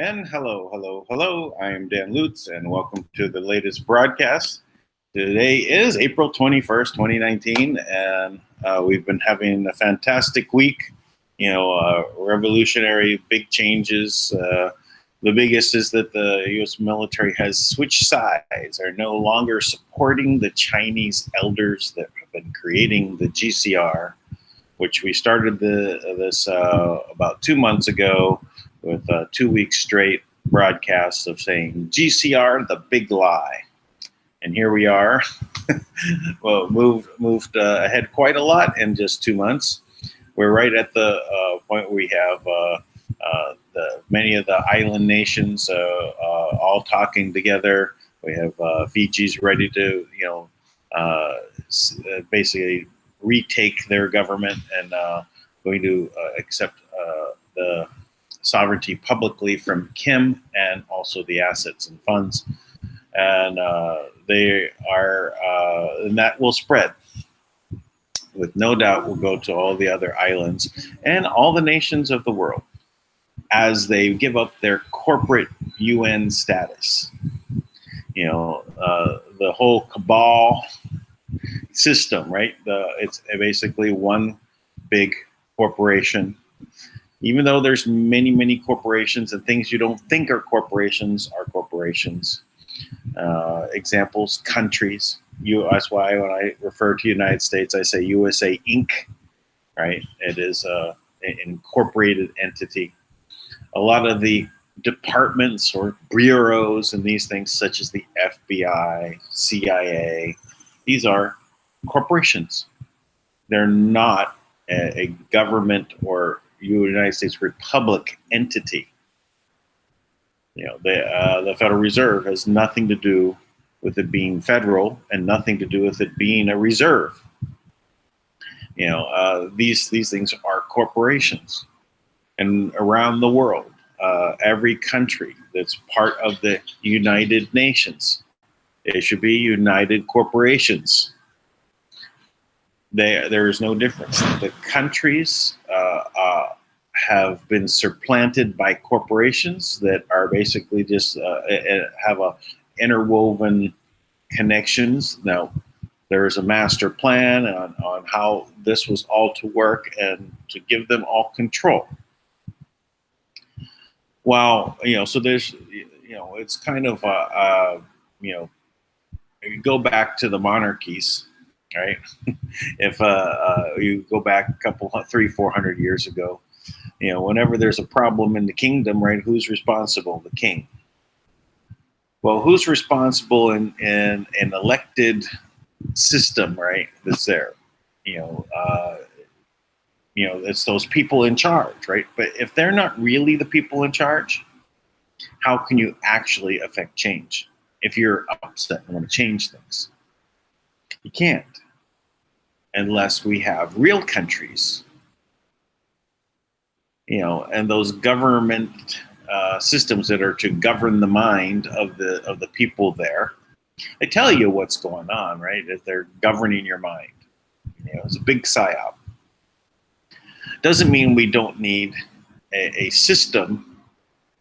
And hello. I am Dan Lutz, and welcome to the latest broadcast. Today is April 21st, 2019, and we've been having a fantastic week. Revolutionary, big changes. The biggest is that the U.S. military has switched sides, are no longer supporting the Chinese elders that have been creating the GCR, which we started this about 2 months ago with 2 weeks straight broadcasts of saying GCR, the big lie. And here we are. Well, moved ahead quite a lot in just 2 months. We're right at the point where we have many of the island nations all talking together. We have Fiji's ready to, basically retake their government and going to accept the sovereignty publicly from Kim and also the assets and funds. And they are, and that will spread. With no doubt will go to all the other islands and all the nations of the world as they give up their corporate UN status. The whole cabal system, right? It's basically one big corporation. Even though there's many corporations and things you don't think are corporations are corporations. Examples, countries. That's why when I refer to United States, I say USA Inc., right? It is an incorporated entity. A lot of the departments or bureaus and these things, such as the FBI, CIA, these are corporations. They're not a government or United States Republic entity. The Federal Reserve has nothing to do with it being federal and nothing to do with it being a reserve. These things are corporations. And around the world, every country that's part of the United Nations, it should be United Corporations. There is no difference. The countries have been supplanted by corporations that are basically just have a interwoven connections. Now, there is a master plan on how this was all to work and to give them all control. Well, so there's, it's kind of, you go back to the monarchies, right? If you go back a couple, 300-400 years ago, whenever there's a problem in the kingdom, right, who's responsible? The king. Well, who's responsible in an elected system, right, that's there? It's those people in charge, right? But if they're not really the people in charge, how can you actually affect change? If you're upset and want to change things, you can't, unless we have real countries, and those government systems that are to govern the mind of the people there. They tell you what's going on, right? If they're governing your mind, it's a big psyop. Doesn't mean we don't need a system,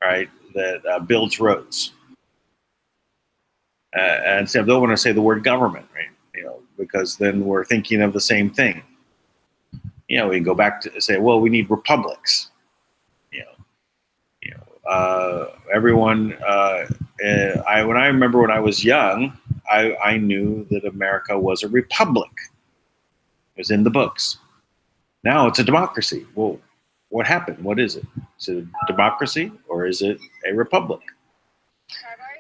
right, that builds roads. And so I don't want to say the word government, right? Because then we're thinking of the same thing. We can go back to say, well, we need republics. Everyone. When I remember when I was young, I knew that America was a republic. It was in the books. Now it's a democracy. Well, what happened? What is it? Is it a democracy or is it a republic?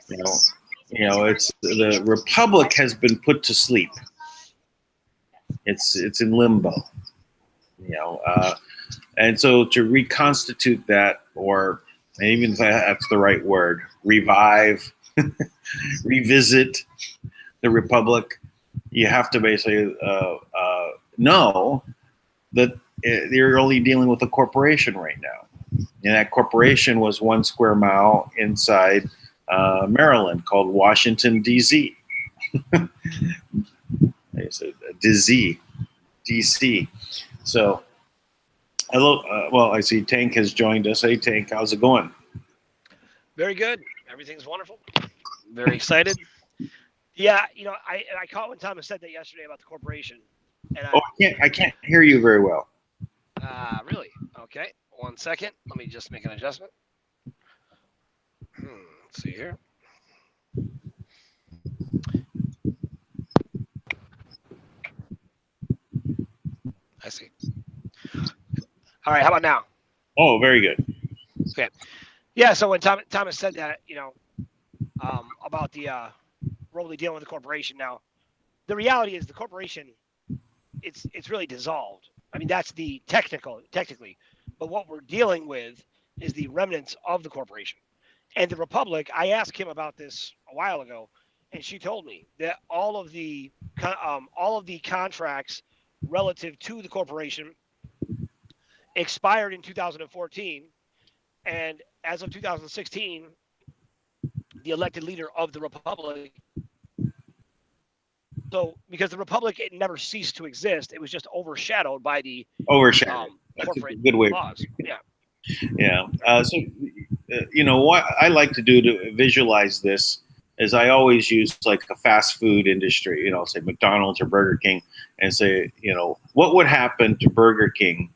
It's the republic has been put to sleep. It's in limbo. And so to reconstitute that, or even if that's the right word, revive, revisit the republic, you have to basically know that you're only dealing with a corporation right now. And that corporation was 1 square mile inside Maryland called Washington, D.C. It's a D.C. So, hello. Well, I see Tank has joined us. Hey, Tank, how's it going? Very good. Everything's wonderful. Very excited. Yeah, I caught when Thomas said that yesterday about the corporation, and Oh, I can't hear you very well. really okay. 1 second. Let me just make an adjustment. Let's see here. I see. All right. How about now? Oh, very good. Okay. Yeah. So when Thomas said that, about the Rowe dealing with the corporation. Now, the reality is the corporation, it's really dissolved. I mean, that's the technically, but what we're dealing with is the remnants of the corporation. And the Republic, I asked him about this a while ago, and she told me that all of the contracts relative to the corporation expired in 2014, and as of 2016, the elected leader of the Republic. So, because the Republic, it never ceased to exist, it was just overshadowed by the Overshadowed. That's a corporate good way. laws. Yeah. Yeah. What I like to do to visualize this is I always use like a fast food industry, say McDonald's or Burger King, and say, what would happen to Burger King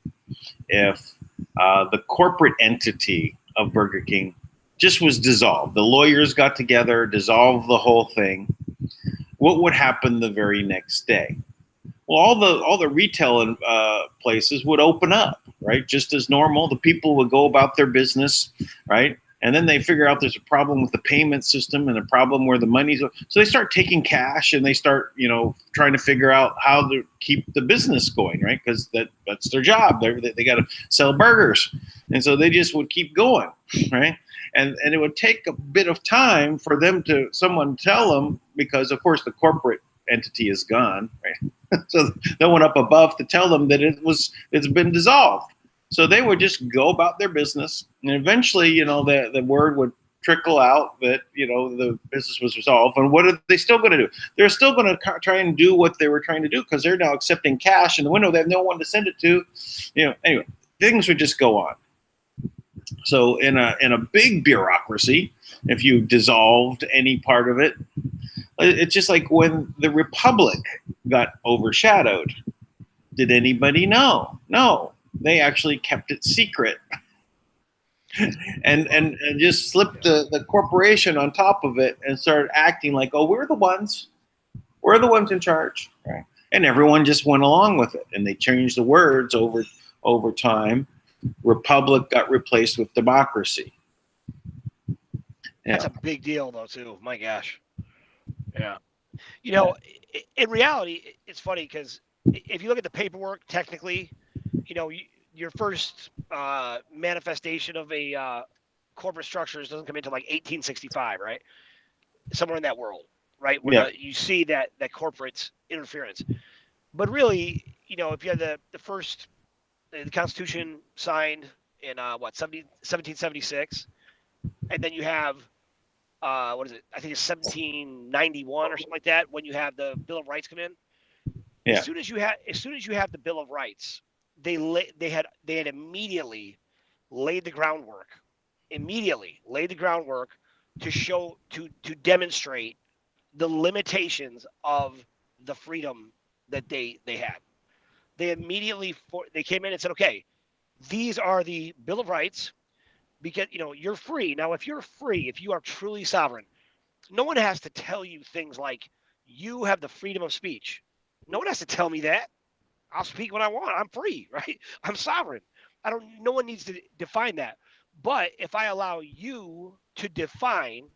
if the corporate entity of Burger King just was dissolved? The lawyers got together, dissolved the whole thing. What would happen the very next day? Well, all the retail places would open up, right? Just as normal. The people would go about their business, right? And then they figure out there's a problem with the payment system and a problem where the money's. So they start taking cash and they start, trying to figure out how to keep the business going, right? Because that's their job. They got to sell burgers, and so they just would keep going, right? And it would take a bit of time for someone tell them, because of course the corporate entity is gone, right? So no one up above to tell them that it's been dissolved. So they would just go about their business, and eventually, the word would trickle out that the business was resolved. And what are they still going to do? They're still going to try and do what they were trying to do, because they're now accepting cash in the window. They have no one to send it to. Anyway, things would just go on. So in a big bureaucracy, if you dissolved any part of it, it's just like when the Republic got overshadowed. Did anybody know? No, they actually kept it secret, and just slipped the corporation on top of it and started acting like, oh, we're the ones in charge, right? And everyone just went along with it, and they changed the words over time. Republic got replaced with democracy. That's a big deal, though, too. My gosh. Yeah. You know, in reality, it's funny because if you look at the paperwork, technically, your first manifestation of a corporate structures doesn't come into like 1865, right? Somewhere in that world, right? Where Yeah. you see that corporate interference. But really, if you have the first the Constitution signed in 1776, and then you have what is it? I think it's 1791 or something like that. When you have the Bill of Rights come in, Yeah. as soon as you have the Bill of Rights, they had immediately laid the groundwork. Immediately laid the groundwork to show to demonstrate the limitations of the freedom that they had. They immediately they came in and said, okay, these are the Bill of Rights, because you're free. Now, if you're free, if you are truly sovereign, no one has to tell you things like you have the freedom of speech. No one has to tell me that. I'll speak when I want. I'm free, right? I'm sovereign. I don't. No one needs to define that. But if I allow you to define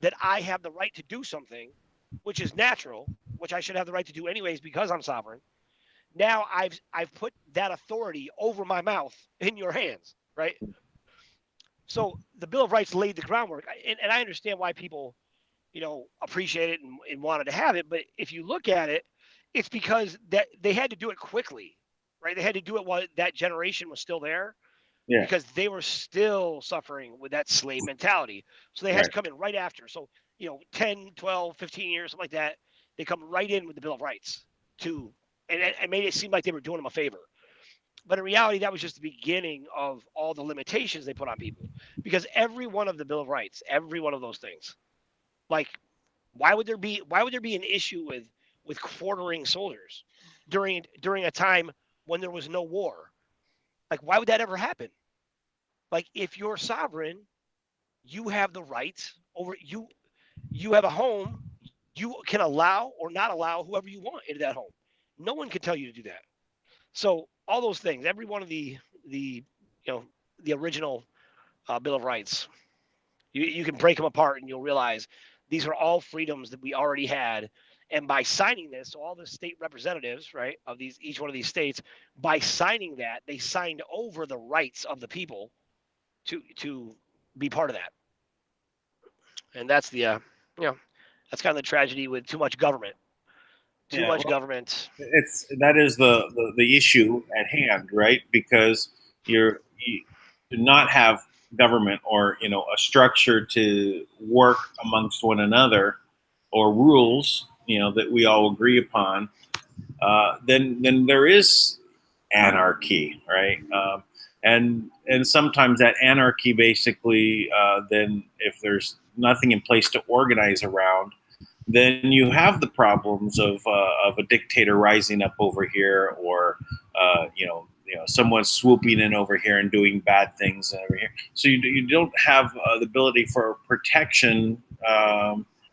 that I have the right to do something, which is natural, which I should have the right to do anyways because I'm sovereign, now I've put that authority over my mouth in your hands, right? So the Bill of Rights laid the groundwork, and I understand why people appreciate it and wanted to have it. But if you look at it, it's because that they had to do it quickly, right? They had to do it while that generation was still there, Yeah. because they were still suffering with that slave mentality. So they had to Right. come in right after. So, 10, 12, 15 years, something like that, they come right in with the Bill of Rights to, and it made it seem like they were doing them a favor. But in reality, that was just the beginning of all the limitations they put on people. Because every one of the Bill of Rights, every one of those things, like why would there be an issue with quartering soldiers during a time when there was no war? Like, why would that ever happen? Like, if you're sovereign, you have the right over you. You have a home. You can allow or not allow whoever you want into that home. No one can tell you to do that. So all those things, every one of the you know the original Bill of Rights, you can break them apart and you'll realize these are all freedoms that we already had. And by signing this, so all the state representatives, right, of these each one of these states, by signing that, they signed over the rights of the people to be part of that. And that's the that's kind of the tragedy with too much government. Too Yeah, much well, government. that is the issue at hand, right? Because you do not have government or a structure to work amongst one another or rules that we all agree upon. Then there is anarchy, right? And sometimes that anarchy basically then if there's nothing in place to organize around, then you have the problems of a dictator rising up over here, or someone swooping in over here and doing bad things over here. So you don't have the ability for protection,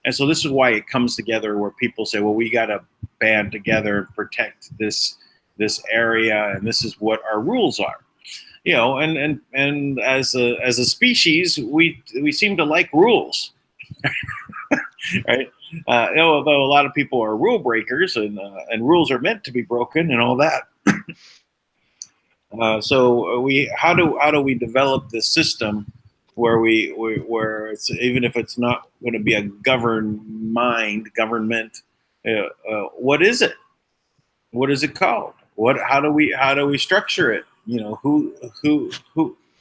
and so this is why it comes together where people say, well, we got to band together and protect this area, and this is what our rules are. And as a species, we seem to like rules, right? Although a lot of people are rule breakers, and rules are meant to be broken and all that. So we how do we develop this system where where it's, even if it's not going to be a government, what is it? What is it called? How do we structure it? Who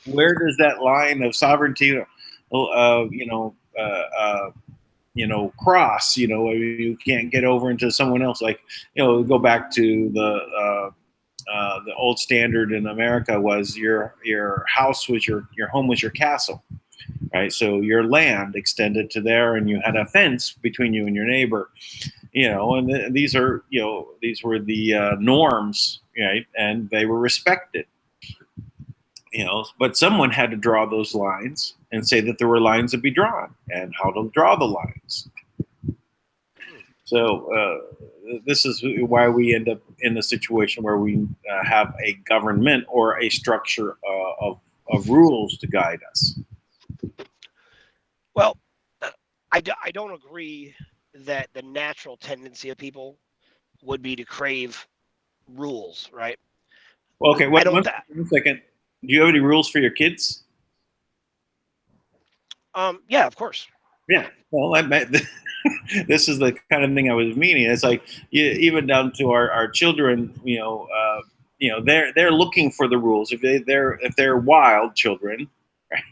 where does that line of sovereignty cross? You can't get over into someone else. Like, go back to the old standard in America was your house was your home was your castle, right? So your land extended to there, and you had a fence between you and your neighbor. And these were the norms, right? And they were respected. But someone had to draw those lines and say that there were lines to be drawn and how to draw the lines. So this is why we end up in a situation where we have a government or a structure of rules to guide us. Well, I don't agree that the natural tendency of people would be to crave rules, right? Well, okay, I don't. one second. Do you have any rules for your kids? Yeah, of course. Yeah. Well, this is the kind of thing I was meaning. It's like, even down to our children. They're looking for the rules. If they're wild children, right?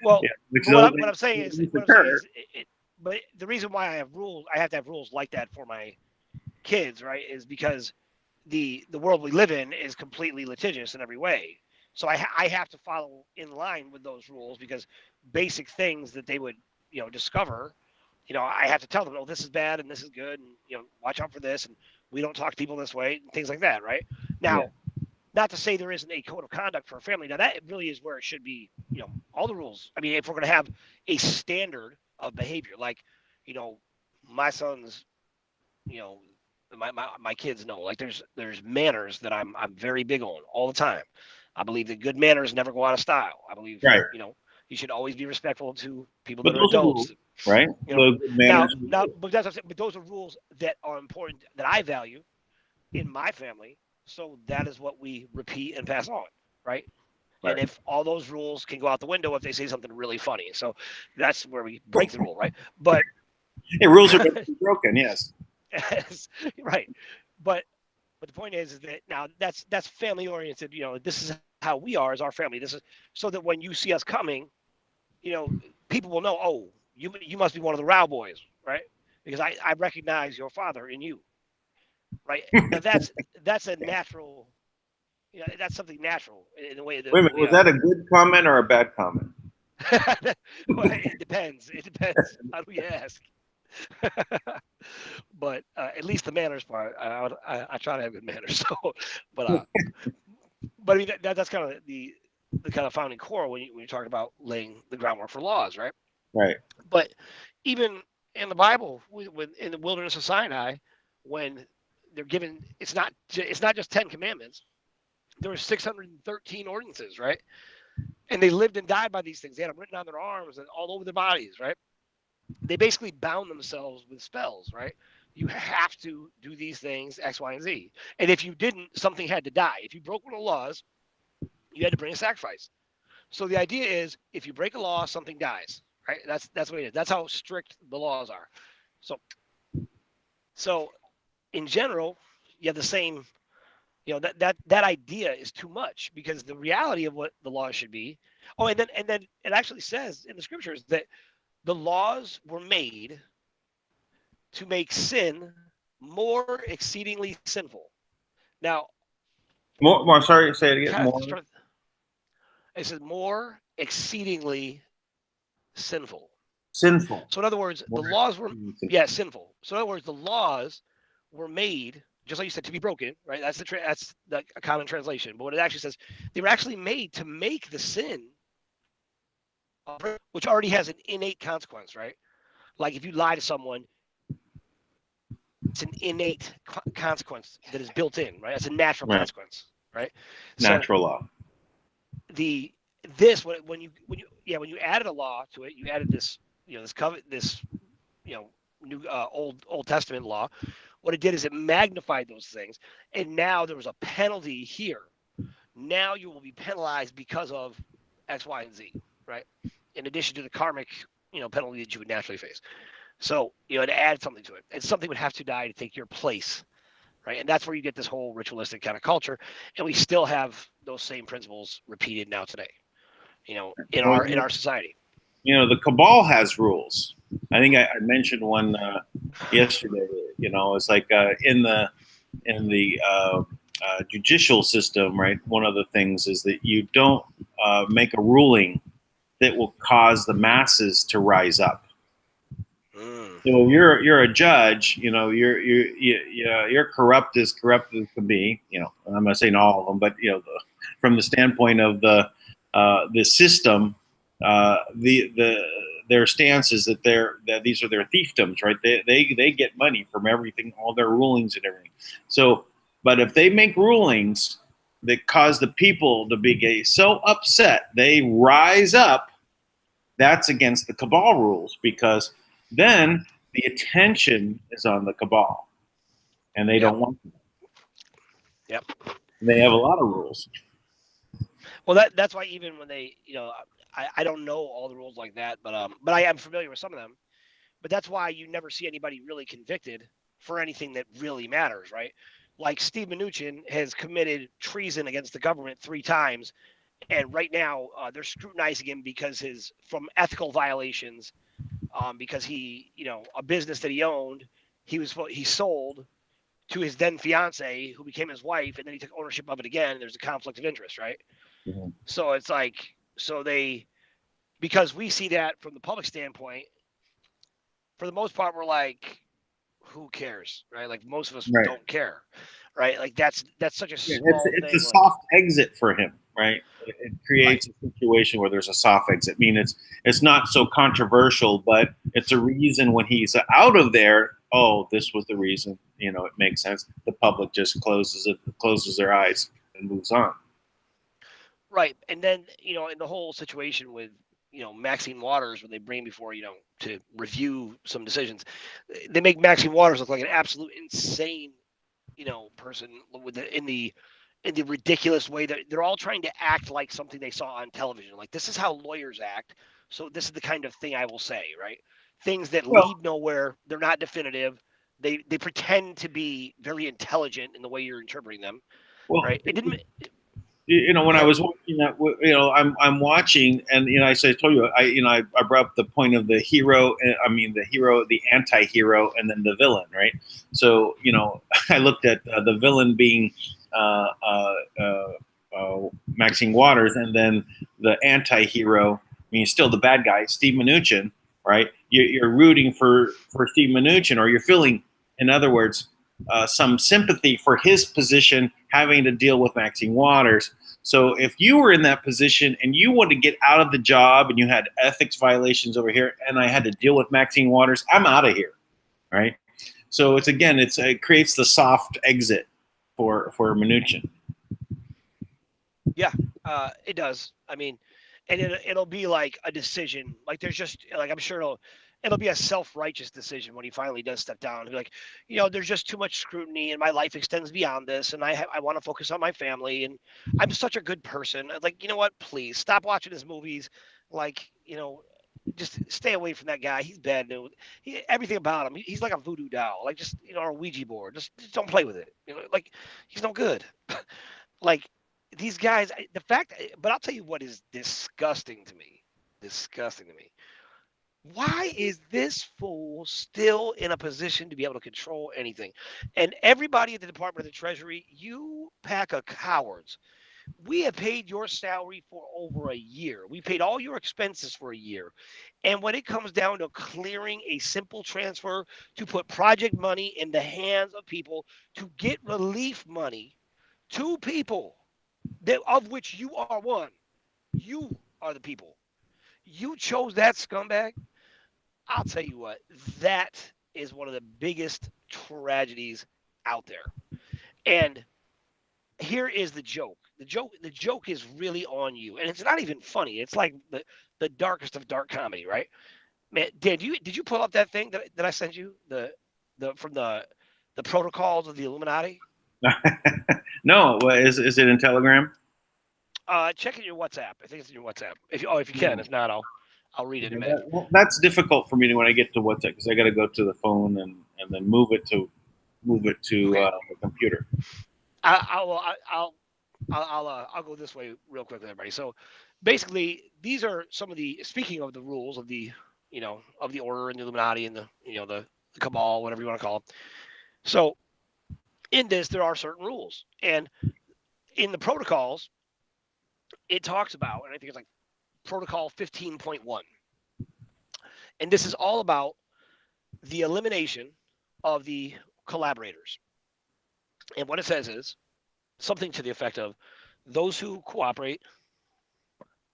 Well, Yeah, which but what I'm saying is, occur. but the reason why I have to have rules like that for my kids, right, is because the world we live in is completely litigious in every way. So I have to follow in line with those rules, because basic things that they would discover, I have to tell them, oh, this is bad and this is good, and watch out for this, and we don't talk to people this way, and things like that, right? Yeah. Now, not to say there isn't a code of conduct for a family. Now, that really is where it should be. All the rules. I mean, if we're going to have a standard of behavior, like, my sons, you know, my kids know, like, there's manners that I'm very big on all the time. I believe that good manners never go out of style. I believe, Right. you should always be respectful to people But that are those are rules, adults. right? The good manners. But that's what I'm saying, but those are rules that are important, that I value in my family. So that is what we repeat and pass on, right? Right. And if all those rules can go out the window if they say something really funny, so that's where we break the rule, right? But Yeah, rules are meant to be broken. Yes. right, but the point is that now that's family oriented. This is how we are as our family. This is so that when you see us coming, people will know. Oh, you must be one of the Rowe boys, right? Because I recognize your father in you, right? Now that's a natural that's something natural in the way that. Wait a minute, was that a good comment or a bad comment? Well, it depends. It depends on who you ask. But at least the manners part, I try to have good manners. So, but I mean that's kind of the kind of founding core when you talk about laying the groundwork for laws, right? Right. But even in the Bible, in the wilderness of Sinai, when they're given, it's not just 10 commandments. There were 613 ordinances, right? And they lived and died by these things. They had them written on their arms and all over their bodies, right? They basically bound themselves with spells, right? You have to do these things, X, Y, and Z. And if you didn't, something had to die. If you broke one of the laws, you had to bring a sacrifice. So the idea is, if you break a law, something dies, right? That's what it is. That's how strict the laws are. So in general, you have the same. That idea is too much, because the reality of what the law should be. Oh, and then it actually says in the scriptures that the laws were made to make sin more exceedingly sinful. Now, More. Sorry, say it again. kind of More start, it says more exceedingly sinful. sinful. So in other words, the More laws were sinful. sinful. So in other words, the laws were made, just like you said, to be broken, right? That's a common translation. But what it actually says, they were actually made to make the sin, which already has an innate consequence, right? Like if you lie to someone, it's an innate consequence that is built in, right? That's a natural Right. consequence, right? Natural law. When you added a law to it, you added this, new Old Testament law. What it did is it magnified those things, and now there was a penalty here. Now you will be penalized because of X, Y, and Z, right? In addition to the karmic, penalty that you would naturally face. So, it added something to it, and something would have to die to take your place, right? And that's where you get this whole ritualistic kind of culture, and we still have those same principles repeated now today, in our society. The cabal has rules. I think I mentioned one yesterday. It's like in the judicial system, right? One of the things is that you don't make a ruling that will cause the masses to rise up. So you're a judge. You're corrupt as can be. I'm not saying all of them, but from the standpoint of the system, their stance is that these are their fiefdoms, right? They get money from everything, all their rulings and everything. So, but if they make rulings that cause the people to be so upset, they rise up. That's against the cabal rules, because then the attention is on the cabal, and they don't want them. Yep. They have a lot of rules. Well, that's why even when they, I don't know all the rules like that, but I am familiar with some of them. But that's why you never see anybody really convicted for anything that really matters, right? Like Steve Mnuchin has committed treason against the government 3 times, and right now they're scrutinizing him because from ethical violations, because he, a business that he owned, he sold to his then fiance, who became his wife, and then he took ownership of it again. And there's a conflict of interest, right? Mm-hmm. So it's like, because we see that from the public standpoint, for the most part, we're like, who cares, right? Like most of us don't care, right? Like that's such a small thing. It's a soft exit for him, right? It creates a situation where there's a soft exit. I mean, it's not so controversial, but it's a reason when he's out of there. Oh, this was the reason. It makes sense. The public just closes their eyes and moves on. Right, and then in the whole situation with Maxine Waters, when they bring him before to review some decisions, they make Maxine Waters look like an absolute insane person in the ridiculous way that they're all trying to act like something they saw on television. Like, this is how lawyers act, so this is the kind of thing I will say, right? Things that lead nowhere. They're not definitive. They pretend to be very intelligent in the way you're interpreting them, right? It didn't. When I was watching that, I'm watching, and I told you, I brought up the point of the hero. The hero, the anti-hero, and then the villain, right? So I looked at the villain being Maxine Waters, and then the anti-hero, I mean, still the bad guy, Steve Mnuchin, right? You're rooting for Steve Mnuchin, or you're feeling, in other words, some sympathy for his position having to deal with Maxine Waters. So if you were in that position and you wanted to get out of the job and you had ethics violations over here, and I had to deal with Maxine Waters, I'm out of here, right? So it creates the soft exit for Mnuchin. Yeah, it does. I mean, and it'll be like a decision. Like there's just like I'm sure it'll be a self-righteous decision when he finally does step down. He'll be like, there's just too much scrutiny, and my life extends beyond this, and I want to focus on my family, and I'm such a good person. Like, you know what? Please stop watching his movies. Like, just stay away from that guy. He's bad news. Everything about him, he's like a voodoo doll. Like just or a Ouija board. Just don't play with it. Like he's no good. Like these guys, the fact, but I'll tell you what is disgusting to me. Disgusting to me. Why is this fool still in a position to be able to control anything? And everybody at the Department of the Treasury, you pack of cowards. We have paid your salary for over a year. We paid all your expenses for a year. And when it comes down to clearing a simple transfer to put project money in the hands of people to get relief money to people of which you are one. You are the people. You chose that scumbag. I'll tell you what, that is one of the biggest tragedies out there. And here is the joke. The joke is really on you. And it's not even funny. It's like the darkest of dark comedy, right? Man, Dan, did you pull up that thing that I sent you? The from the protocols of the Illuminati? No, is it in Telegram? Check in your WhatsApp. I think it's in your WhatsApp. If you can. If not, I'll read it in a minute. That's difficult for me when I get to WhatsApp, because I got to go to the phone and then move it to Okay. the computer. I'll go this way real quickly, everybody. So basically, these are some of the speaking of the rules of the of the order and the Illuminati and the cabal, whatever you want to call it. So in this, there are certain rules, and in the protocols, it talks about, and I think it's like Protocol 15.1, and this is all about the elimination of the collaborators. And what it says is something to the effect of those who cooperate,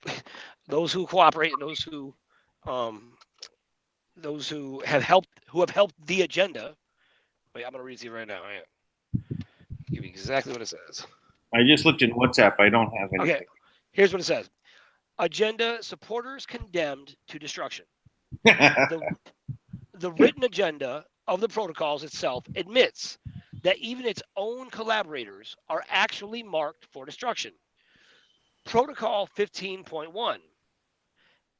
and those who have helped the agenda. Wait, I'm gonna read it to you right now. Give you exactly what it says. I just looked in WhatsApp. I don't have anything. Okay, here's what it says: agenda supporters condemned to destruction. The written agenda of the protocols itself admits that even its own collaborators are actually marked for destruction. Protocol 15.1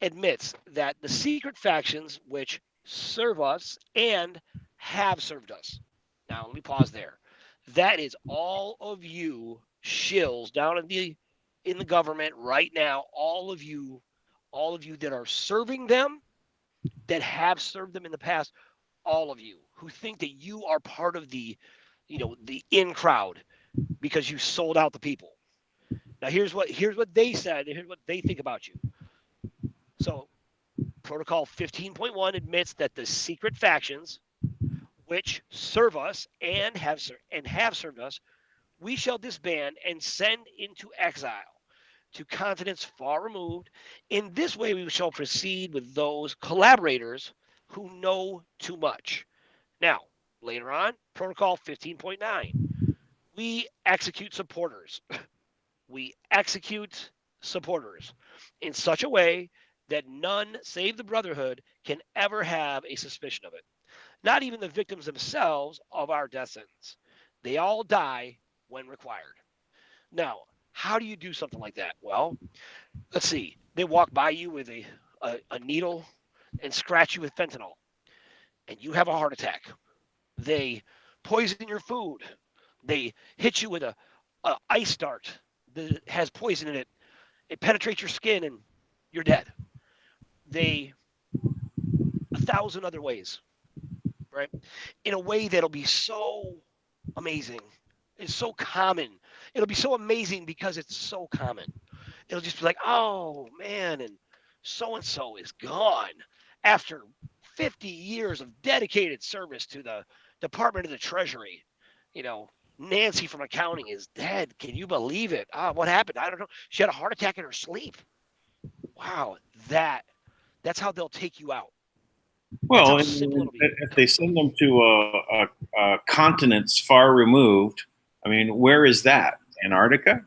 admits that the secret factions which serve us and have served us. Now, let me pause there. That is all of you shills down in the government right now, all of you that are serving them, that have served them in the past, all of you who think that you are part of the in crowd because you sold out the people. Now here's what they said, and here's what they think about you. So Protocol 15.1 admits that the secret factions which serve us and have served us, we shall disband and send into exile to continents far removed. In this way, we shall proceed with those collaborators who know too much. Now, later on, Protocol 15.9, we execute supporters. We execute supporters in such a way that none save the Brotherhood can ever have a suspicion of it. Not even the victims themselves of our death sentence. They all die when required. Now, how do you do something like that? Well, let's see. They walk by you with a needle and scratch you with fentanyl, and you have a heart attack. They poison your food. They hit you with a ice dart that has poison in it. It penetrates your skin, and you're dead. They 1,000 other ways, right? In a way that'll be so amazing. It's so common It'll be so amazing because it's so common. It'll just be like, oh man, and so is gone after 50 years of dedicated service to the Department of the Treasury. You know, Nancy from accounting is dead. Can you believe it? What happened? I don't know. She had a heart attack in her sleep. Wow, that's how they'll take you out. That's Well, how simple it'll be. if they send them to continents far removed, I mean, where is that? Antarctica?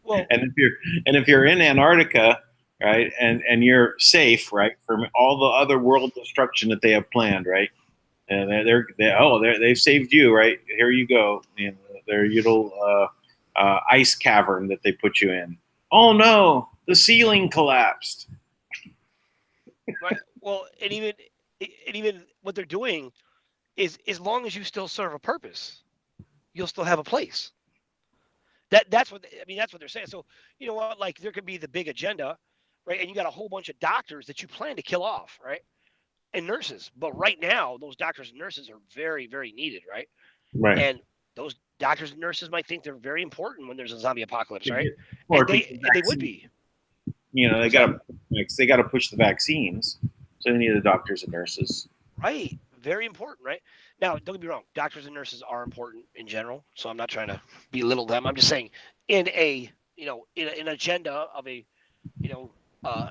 Well, And if you're in Antarctica, right, and you're safe, right, from all the other world destruction that they have planned, right, and they've saved you, right. Here you go, their little ice cavern that they put you in. Oh no, the ceiling collapsed. right. Well, and even what they're doing is, as long as you still serve a purpose, you'll still have a place. That's what I mean. That's what they're saying. So you know what? Like there could be the big agenda, right? And you got a whole bunch of doctors that you plan to kill off, right? And nurses. But right now, those doctors and nurses are very, very needed, right? Right. And those doctors and nurses might think they're very important when there's a zombie apocalypse, To right? get more people And they would vaccinated. be. They What's that? got to push the vaccines, so they need the doctors and nurses. Right. Very important, right? Now, don't get me wrong. Doctors and nurses are important in general, so I'm not trying to belittle them. I'm just saying, in a in an agenda of a you know uh,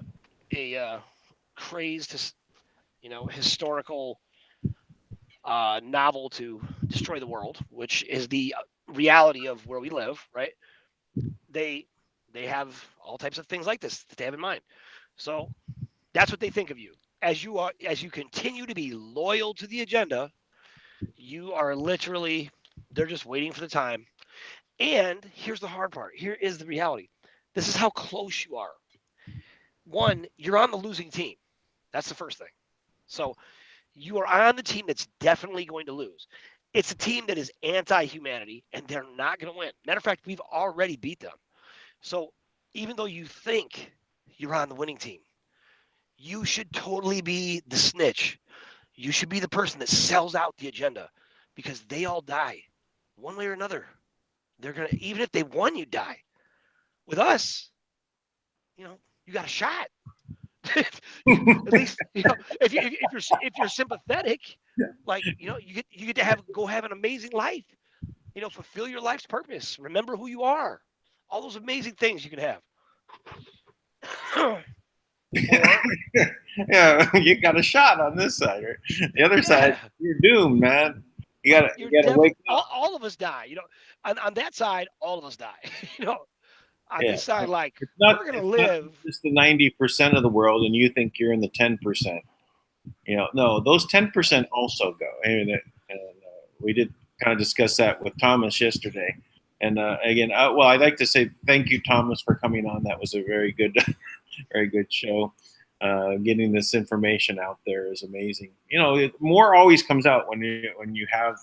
a crazed historical novel to destroy the world, which is the reality of where we live, right? They they have all types of things like this that they have in mind. So that's what they think of you. As you continue to be loyal to the agenda, you are literally they're just waiting for the time. And here's the hard part. Here is the reality. This is how close you are. One, you're on the losing team. That's the first thing. So you are on the team that's definitely going to lose. It's a team that is anti-humanity, and they're not going to win. Matter of fact, we've already beat them. So even though you think you're on the winning team, you should totally be the snitch. You should be the person that sells out the agenda because they all die one way or another. They're going to, even if they won, you die. With us, you got a shot. At least, if you're sympathetic, like, you get to have an amazing life, fulfill your life's purpose. Remember who you are. All those amazing things you can have. Or Yeah, you got a shot on this side. Right? The other side, yeah, you're doomed, man. You you're gotta wake up. all of us die. On that side, all of us die. On Yeah, this side, like we're gonna it's not live. just the 90% of the world, and you think you're in the 10%. No, those 10% also go. We did kind of discuss that with Thomas yesterday. And again, well, I'd like to say thank you, Thomas, for coming on. That was a very good, very good show. Getting this information out there is amazing. More always comes out when you have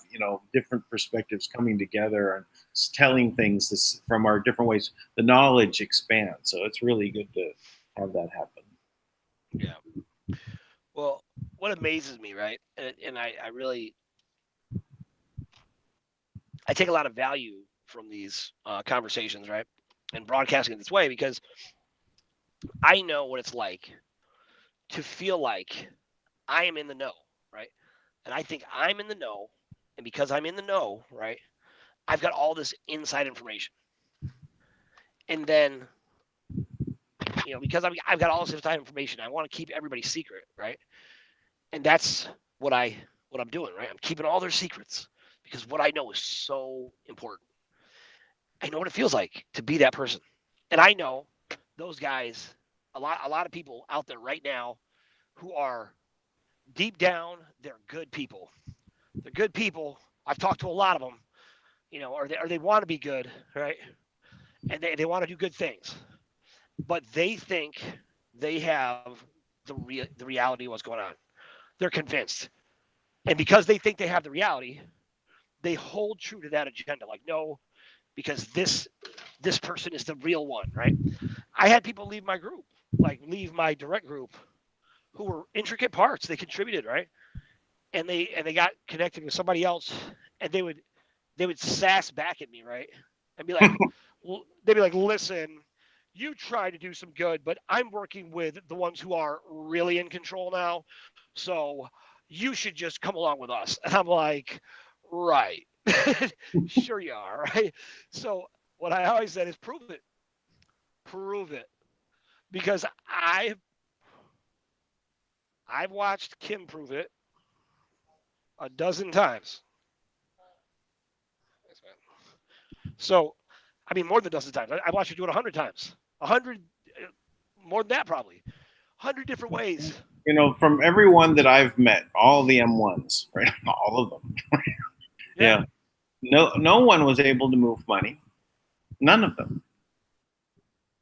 different perspectives coming together and telling things from our different ways. The knowledge expands, so it's really good to have that happen. Yeah. Well, what amazes me, right? And I really I take a lot of value from these conversations, right? And broadcasting it this way because I know what it's like to feel like I am in the know, right? And I think I'm in the know. And because I'm in the know, right, I've got all this inside information. And then, because I've got all this inside information, I want to keep everybody's secret, right? And that's what I'm doing, right? I'm keeping all their secrets because what I know is so important. I know what it feels like to be that person. And I know those guys, a lot of people out there right now who are deep down, they're good people. They're good people. I've talked to a lot of them, or they want to be good, right? And they want to do good things. But they think they have the reality of what's going on. They're convinced. And because they think they have the reality, they hold true to that agenda. Like, no, because this person is the real one, right? I had people leave my group, like leave my direct group, who were intricate parts. They contributed, right? And they got connected with somebody else, and they would sass back at me, right? and be like, they'd be like, listen, you try to do some good, but I'm working with the ones who are really in control now. So you should just come along with us. And I'm like, right. Sure you are, right? So what I always said is prove it. Prove it. Because I've watched Kim prove it a dozen times. So, I mean, more than a dozen times. I watched her do it 100 times. 100, more than that probably. 100 different ways. You know, from everyone that I've met, all the M1s, right? All of them. Yeah. No one was able to move money. None of them.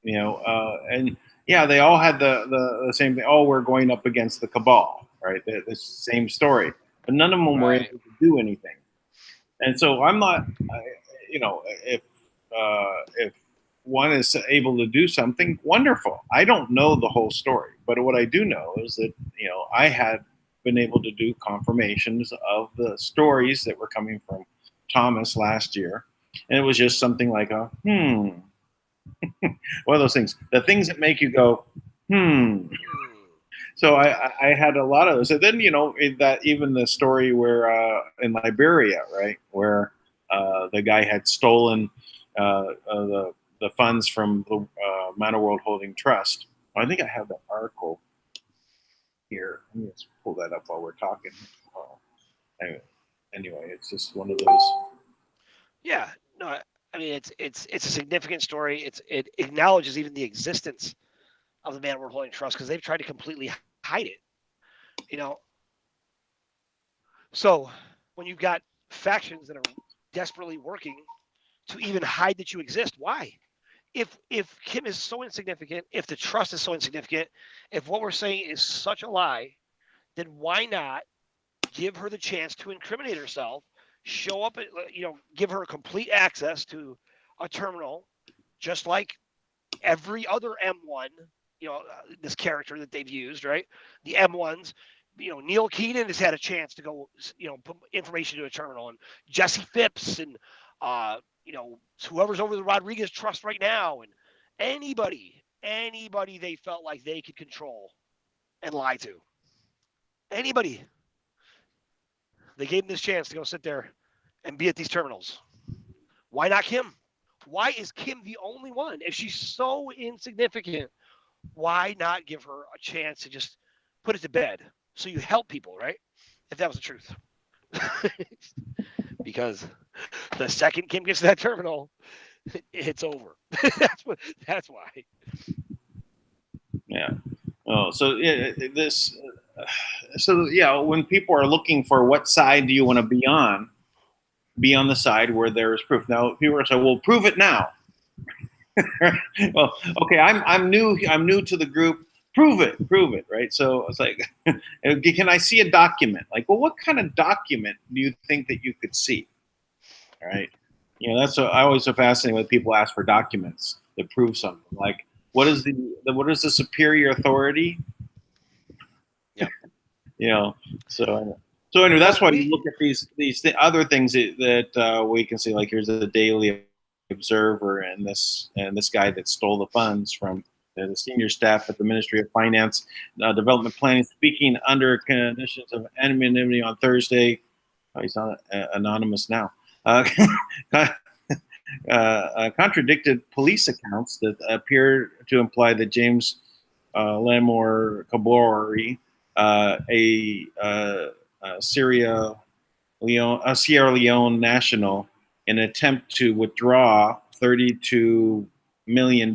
You know, and yeah, they all had the same thing. Oh, we're going up against the cabal, right? The same story, but none of them were able to do anything. And so I'm not, you know, if one is able to do something, wonderful. I don't know the whole story, but what I do know is that, you know, I had been able to do confirmations of the stories that were coming from Thomas last year, and it was just something like a one of those things, the things that make you go So I had a lot of those. And then, you know, that even the story where in Liberia, right, where the guy had stolen the funds from the Manna World Holding Trust. I think I have that article here. Let me just pull that up while we're talking. Anyway, it's just one of those. Yeah, no, I mean it's a significant story. It acknowledges even the existence of the Manna World Holding Trust because they've tried to completely hide it. You know, so when you've got factions that are desperately working to even hide that you exist, why? If Kim is so insignificant, if the trust is so insignificant, if what we're saying is such a lie, then why not give her the chance to incriminate herself, show up, you know, give her complete access to a terminal, just like every other M1, you know, this character that they've used, right? The M1s, you know, Neil Keenan has had a chance to go, you know, put information to a terminal, and Jesse Phipps, and you know, whoever's over the Rodriguez Trust right now, and anybody they felt like they could control and lie to, anybody. They gave him this chance to go sit there and be at these terminals. Why not Kim? Why is Kim the only one? If she's so insignificant, why not give her a chance to just put it to bed so you help people, right? If that was the truth. Because the second Kim gets to that terminal, it's over. That's why. Yeah. Oh, so yeah, this. So yeah, when people are looking for what side do you want to be on the side where there is proof. Now people are saying, "Well, prove it now." Well, okay, I'm new to the group. Prove it, right? So it's like, can I see a document? Like, well, what kind of document do you think that you could see? All right, you know, that's what I always so fascinating when people ask for documents that prove something. Like, what is the superior authority? Yeah. You know, so anyway, that's why you look at these other things that we can see. Like, here's the Daily Observer, and this guy that stole the funds from the senior staff at the Ministry of Finance, Development Planning, speaking under conditions of anonymity on Thursday. Oh, he's not anonymous now. Contradicted police accounts that appear to imply that James Lamore Kabori, a Sierra Leone national, in an attempt to withdraw $32 million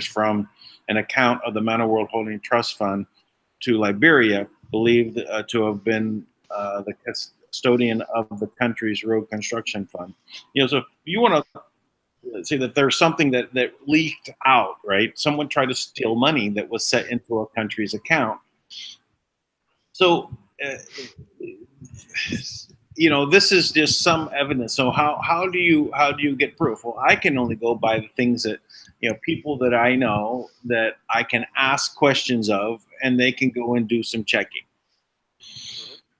from an account of the Manna World Holding Trust Fund to Liberia, believed to have been the custodian of the country's road construction fund. You know, so if you want to say that there's something that leaked out, right? Someone tried to steal money that was set into a country's account. So, you know, this is just some evidence. So how do you get proof? Well, I can only go by the things that, you know, people that I know that I can ask questions of, and they can go and do some checking.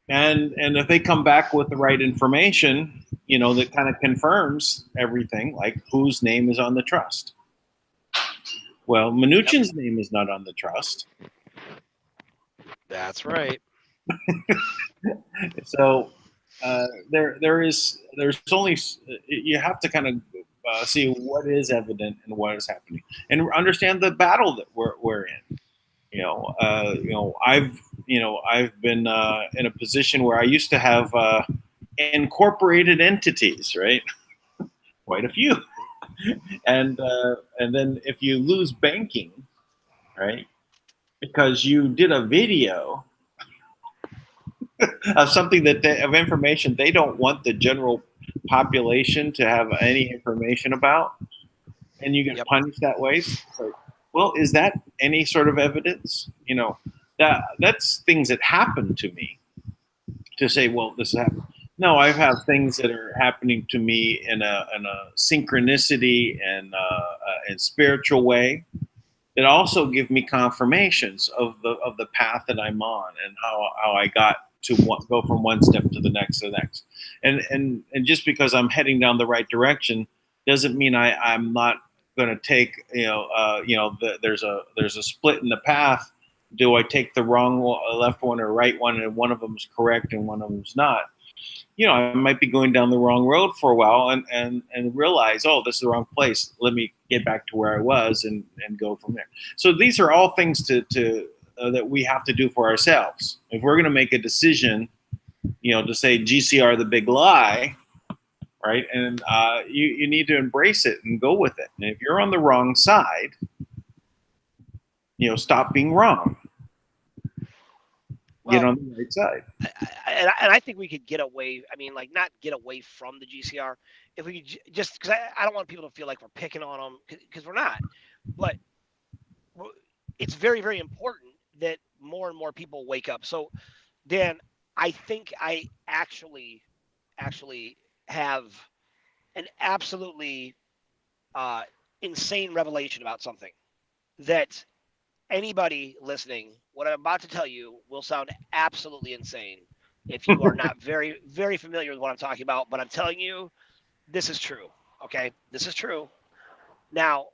and if they come back with the right information, that kind of confirms everything, like whose name is on the trust. Well, Mnuchin's name is not on the trust. That's right. So there's only, you have to kind of see what is evident and what is happening, and understand the battle that we're in. I've been in a position where I used to have incorporated entities, right? Quite a few, and then if you lose banking, right, because you did a video of something of information they don't want the general population to have any information about, and you get punished that way. So, well, is that any sort of evidence? That's things that happen to me. To say, well, this is happening. No, I have things that are happening to me in a synchronicity and spiritual way that also give me confirmations of the path that I'm on, and how I got to go from one step to the next to the next. And just because I'm heading down the right direction doesn't mean I'm not going to take, there's a split in the path. Do I take the wrong left one or right one, and one of them is correct and one of them is not? I might be going down the wrong road for a while and realize, oh, this is the wrong place. Let me get back to where I was and go from there. So these are all things that we have to do for ourselves. If we're going to make a decision, to say GCR the big lie, right? And you need to embrace it and go with it. And if you're on the wrong side, stop being wrong. Get on the right side. And I think we could get away. I mean, like, not get away from the GCR if we could just, because I don't want people to feel like we're picking on them, because we're not. But it's very, very important that more and more people wake up. So, Dan, I think I actually have an absolutely insane revelation about something that anybody listening, what I'm about to tell you will sound absolutely insane if you are not very, very familiar with what I'm talking about. But I'm telling you, this is true. Okay? This is true. Now,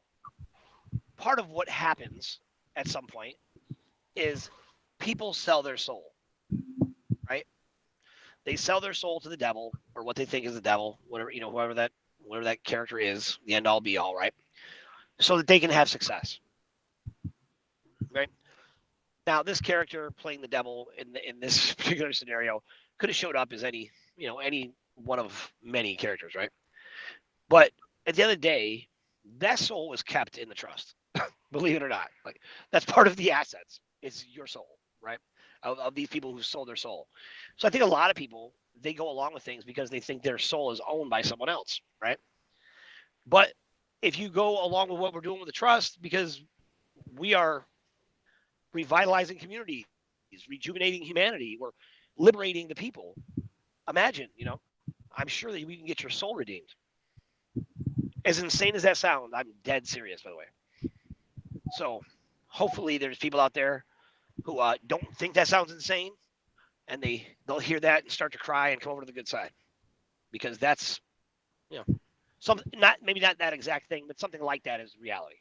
part of what happens at some point is people sell their soul, right? They sell their soul to the devil, or what they think is the devil, whatever, whoever that character is, the end all be all, right? So that they can have success. Right? Now, this character playing the devil in this particular scenario could have showed up as any one of many characters, right? But at the end of the day, that soul was kept in the trust. Believe it or not, like, that's part of the assets. It's your soul, right? Of these people who sold their soul. So I think a lot of people, they go along with things because they think their soul is owned by someone else, right? But if you go along with what we're doing with the trust, because we are revitalizing communities, rejuvenating humanity, we're liberating the people. Imagine, I'm sure that we can get your soul redeemed. As insane as that sounds, I'm dead serious, by the way. So hopefully there's people out there who don't think that sounds insane, and they'll hear that and start to cry and come over to the good side, because that's, something, maybe not that exact thing, but something like that is reality.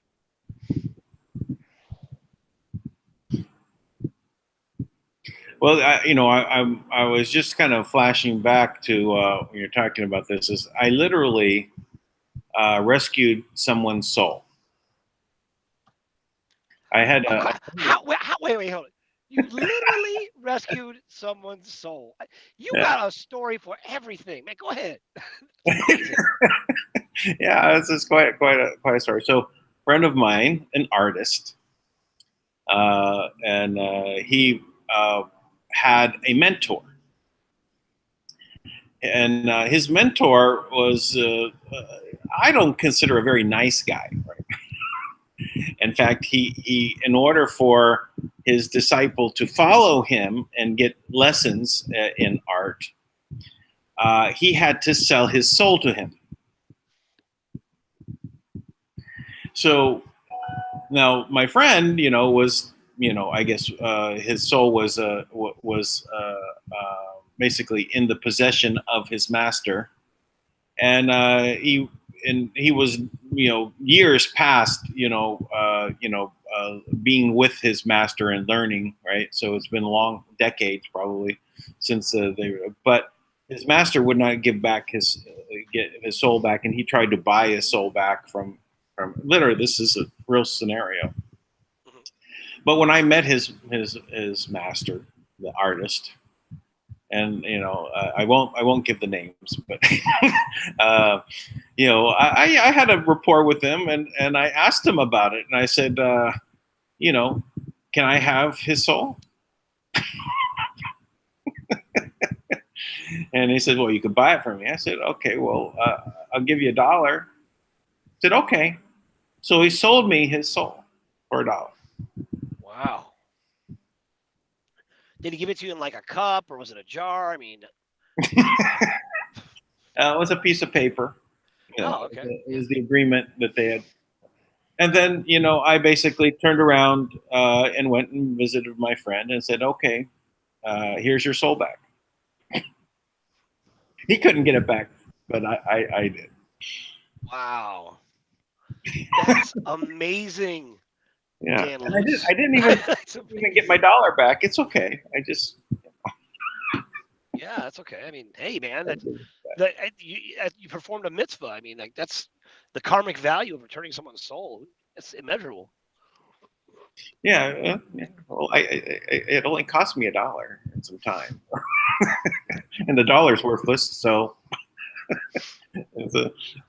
Well, I was just kind of flashing back to when you're talking about this. Is I literally rescued someone's soul. I had wait, hold on. You literally rescued someone's soul. You got a story for everything, man. Go ahead. Yeah, this is quite a story. So, a friend of mine, an artist, and he had a mentor, and his mentor was I don't consider a very nice guy. Right? In fact, he in order for his disciple to follow him and get lessons in art, he had to sell his soul to him. So now my friend, was, I guess his soul was basically in the possession of his master, and he was, years past, being with his master and learning, right? So it's been long decades probably since but his master would not give back get his soul back, and he tried to buy his soul back from literally, this is a real scenario. But when I met his master, the artist, and I won't give the names, but I had a rapport with him, and I asked him about it, and I said, can I have his soul? And he said, well, you could buy it from me. I said, okay, well, I'll give you $1. I said, okay. So he sold me his soul for $1. Wow. Did he give it to you in like a cup, or was it a jar? I mean, it was a piece of paper. Okay. It was the agreement that they had. And then, I basically turned around and went and visited my friend and said, okay, here's your soul back. He couldn't get it back, but I did. Wow. That's amazing. Yeah. Dan And Lutz. I didn't even get my $1 back. It's okay. Yeah, that's okay. I mean, hey, man, you performed a mitzvah. I mean, like, that's the karmic value of returning someone's soul. It's immeasurable. Yeah. Well, it only cost me $1 and some time, and the $1's worthless. So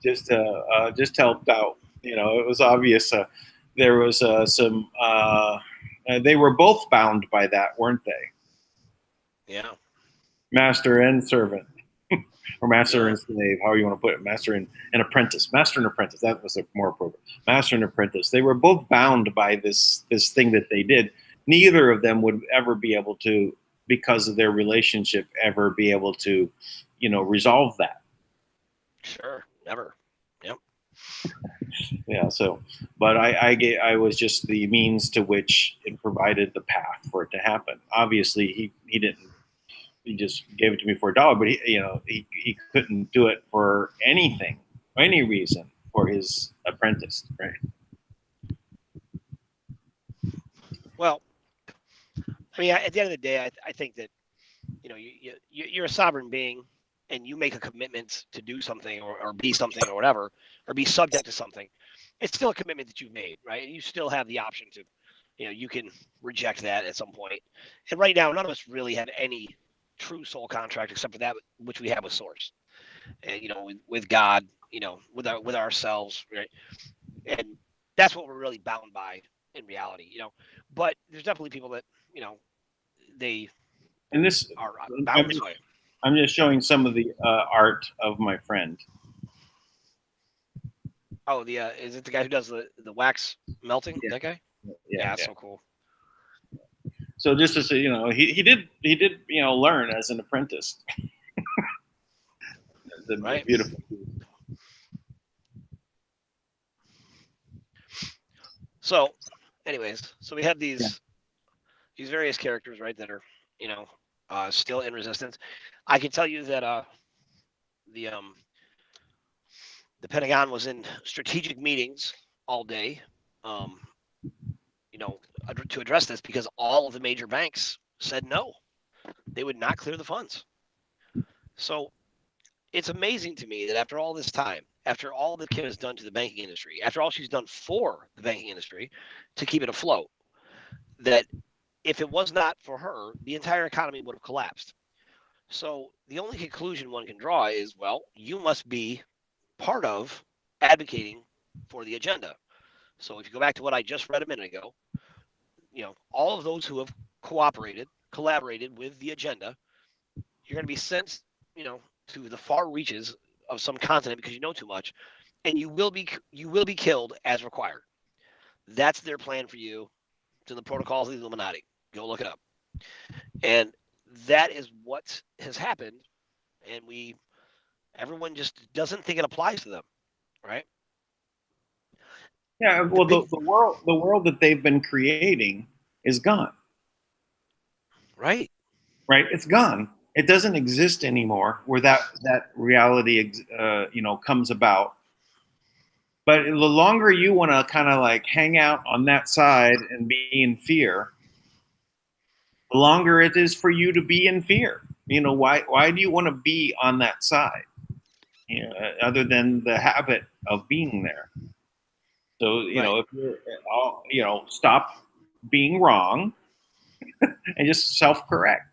just helped out. It was obvious. There was some. They were both bound by that, weren't they? Yeah. Master and servant, or master and slave, however you want to put it. Master and apprentice. Master and apprentice. That was more appropriate. Master and apprentice. They were both bound by this thing that they did. Neither of them would ever be able to, because of their relationship, ever be able to, resolve that. Sure. Never. Yep. Yeah. So, but I was just the means to which it provided the path for it to happen. Obviously, he didn't. He just gave it to me for $1, but he couldn't do it for anything, any reason, for his apprentice, right? Well, I mean, at the end of the day, I think that you're a sovereign being, and you make a commitment to do something, or be something, or whatever, or be subject to something. It's still a commitment that you've made, right? You still have the option to, you can reject that at some point. And right now, none of us really have any true soul contract except for that which we have with Source, and with God, with ourselves, right? And that's what we're really bound by in reality, But there's definitely people that they And this, are bound this way. I'm just showing some of the art of my friend. Oh, is it the guy who does the wax melting? Yeah. That guy? Yeah. So cool. So just to say, he did learn as an apprentice. Right. Beautiful. So, anyways, so we have these various characters, right, that are still in resistance. I can tell you that the Pentagon was in strategic meetings all day, to address this, because all of the major banks said no, they would not clear the funds. So it's amazing to me that after all this time, after all that Kim has done to the banking industry, after all she's done for the banking industry to keep it afloat, that if it was not for her, the entire economy would have collapsed. So the only conclusion one can draw is, well, you must be part of advocating for the agenda. So if you go back to what I just read a minute ago, all of those who have collaborated with the agenda, you're going to be sent, to the far reaches of some continent because you know too much, and you will be killed as required. That's their plan for you. It's in the protocols of the Illuminati. Go look it up. And that is what has happened, and everyone just doesn't think it applies to them, right? Yeah, well, the world that they've been creating is gone. Right. Right, it's gone. it doesn't exist anymore where that reality comes about. But the longer you want to kind of like hang out on that side and be in fear, the longer it is for you to be in fear. Why do you want to be on that side? Other than the habit of being there. So Right. if you're stop being wrong and just self-correct.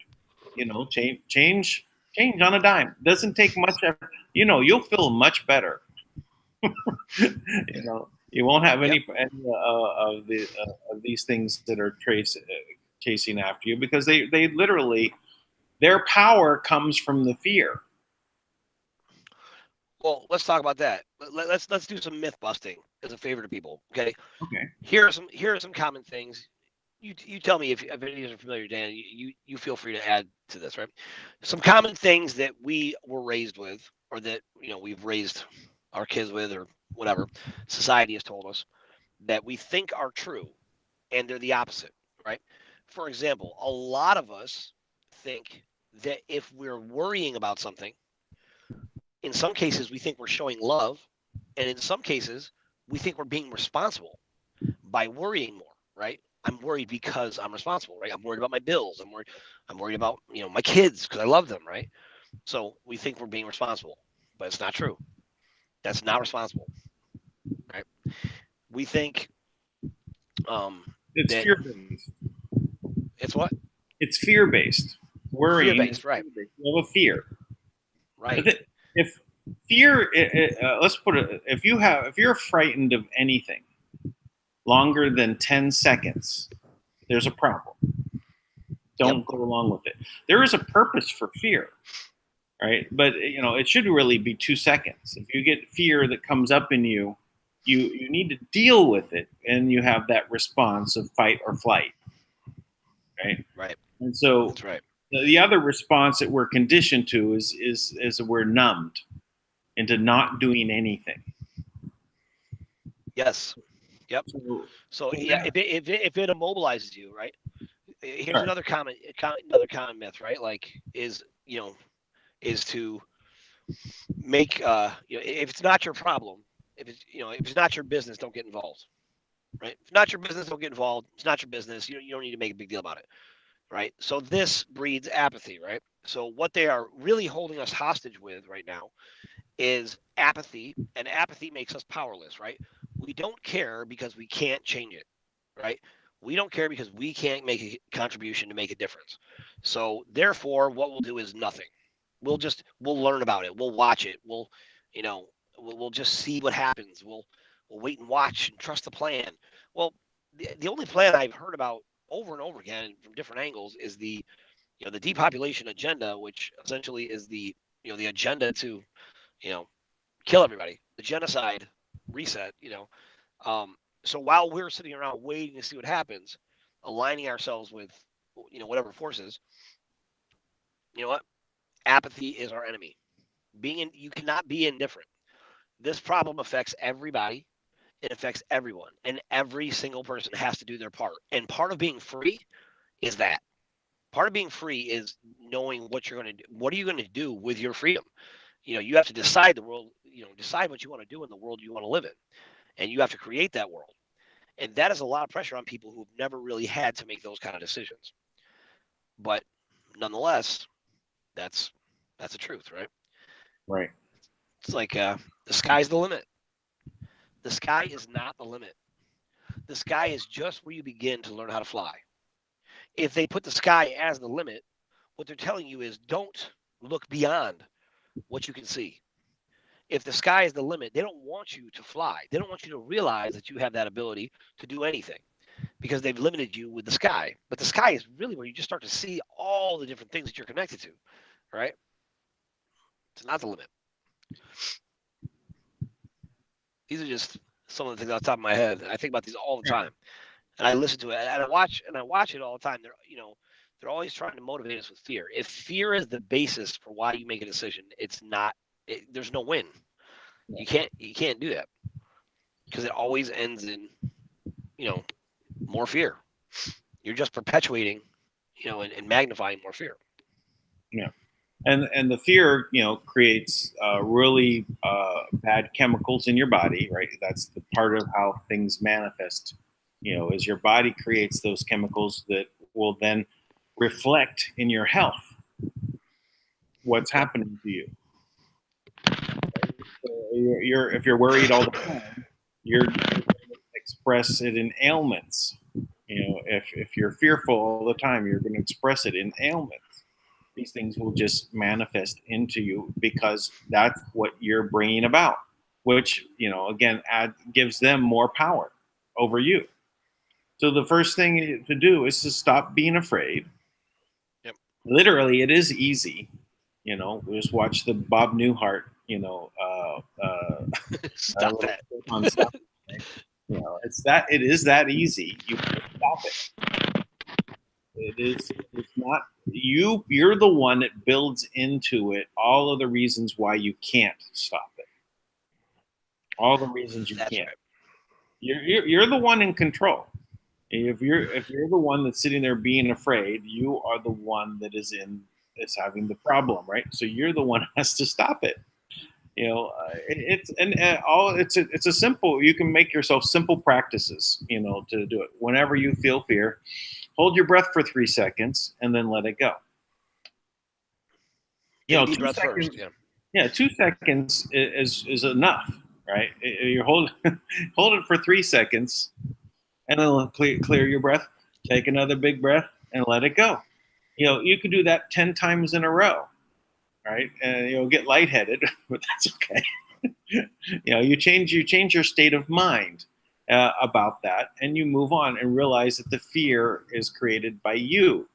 Change on a dime. Doesn't take much effort. You'll feel much better. You won't have Yep. any of these things that are chasing after you, because they literally, their power comes from the fear. Well, let's talk about that. Let's do some myth busting as a favor to people. Okay. Okay. Here are some common things. You tell me if any of these are familiar, Dan. You feel free to add to this, right? Some common things that we were raised with, or that we've raised our kids with, or whatever society has told us that we think are true, and they're the opposite, right? For example, a lot of us think that if we're worrying about something, in some cases we think we're showing love, and in some cases we think we're being responsible by worrying more, right? I'm worried because I'm responsible, right? I'm worried about my bills. I'm worried about my kids because I love them, right? So we think we're being responsible, but it's not true. That's not responsible, right? We think It's that fear-based. it's what? It's fear-based. Fear Worrying is based, right? fear-based. You have a fear. Right. If fear, let's put it, if you're frightened of anything longer than 10 seconds, there's a problem. Yep. Don't go along with it. There is a purpose for fear, right? But it should really be 2 seconds. If you get fear that comes up in you, you need to deal with it, and you have that response of fight or flight, right? Right. And so That's right. the other response that we're conditioned to is we're numbed into not doing anything. Yes. Yep. So, So so yeah, that, if it immobilizes you, right? Here's sorry. another common myth, right? Like is to make if it's not your problem, if it's not your business, don't get involved, right? If it's not your business, don't get involved. It's not your business. You don't need to make a big deal about it, right? So this breeds apathy, right? So what they are really holding us hostage with right now is apathy, and apathy makes us powerless, right? We don't care because we can't change it, right? We don't care because we can't make a contribution to make a difference. So therefore, what we'll do is nothing. We'll learn about it. We'll watch it. You know, we'll just see what happens. We'll wait and watch and trust the plan. Well, the only plan I've heard about over and over again from different angles is the depopulation agenda, which essentially is the agenda to you know kill everybody, the genocide reset. So while we're sitting around waiting to see what happens, aligning ourselves with whatever forces, you know what? Apathy is our enemy. You cannot be indifferent. This problem affects everybody. It affects everyone, and every single person has to do their part. And part of being free is that. Part of being free is knowing what you're going to do. What are you going to do with your freedom? You have to decide the world. Decide what you want to do in the world you want to live in, and you have to create that world. And that is a lot of pressure on people who've never really had to make those kind of decisions. But nonetheless, that's the truth, right? Right. It's like the sky's the limit. The sky is not the limit. The sky is just where you begin to learn how to fly. If they put the sky as the limit, what they're telling you is don't look beyond what you can see. If the sky is the limit, they don't want you to fly. They don't want you to realize that you have that ability to do anything because they've limited you with the sky. But the sky is really where you just start to see all the different things that you're connected to, right? It's not the limit. These are just some of the things off the top of my head. I think about these all the time, and I listen to it, and I watch it all the time. They're always trying to motivate us with fear. If fear is the basis for why you make a decision, it's not. There's no win. You can't do that because it always ends in more fear. You're just perpetuating and magnifying more fear. Yeah. And the fear, creates really bad chemicals in your body, right? That's the part of how things manifest. Is your body creates those chemicals that will then reflect in your health what's Yep. happening to you. So if you're worried all the time, you're going to express it in ailments. If you're fearful all the time, you're going to express it in ailments. These things will just manifest into you because that's what you're bringing about, which again gives them more power over you. So the first thing to do is to stop being afraid. Yep. Literally, it is easy. We just watch the Bob Newhart, Stop that. on stuff. Right? It is that easy. You can stop it. It's not you. You're the one that builds into it all of the reasons why you can't stop it. All the reasons you That's can't. right. You're the one in control. If you're the one that's sitting there being afraid, you are the one that's having the problem, right? So you're the one who has to stop it. It's and all it's a simple. You can make yourself simple practices, to do it. Whenever you feel fear, hold your breath for 3 seconds and then let it go. Get a deep Two breath seconds. first. Yeah. Yeah, 2 seconds is enough, right? You hold it for 3 seconds, and then clear your breath. Take another big breath and let it go. You could do that 10 times in a row, right? And you'll get lightheaded, but that's okay. You change your state of mind about that, and you move on and realize that the fear is created by you.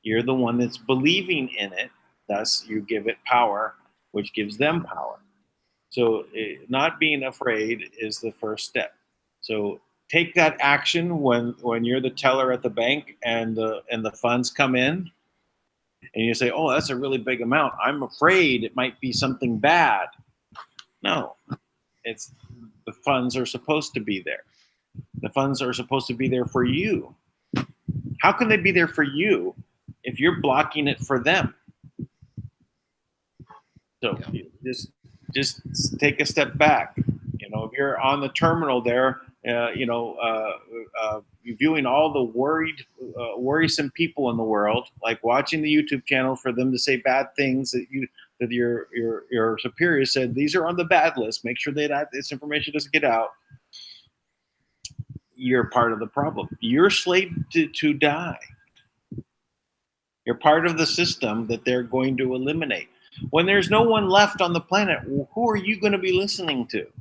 You're the one that's believing in it. Thus, you give it power, which gives them power. So, not being afraid is the first step. So, take that action when you're the teller at the bank and the funds come in, and you say, "Oh, that's a really big amount. I'm afraid it might be something bad." No, it's the funds are supposed to be there. The funds are supposed to be there for you. How can they be there for you if you're blocking it for them? So Yeah. just take a step back. If you're on the terminal there, viewing all the worrisome people in the world, like watching the YouTube channel for them to say bad things that your superior said these are on the bad list. Make sure that this information doesn't get out. You're part of the problem. You're slated to die. You're part of the system that they're going to eliminate. When there's no one left on the planet, who are you going to be listening to?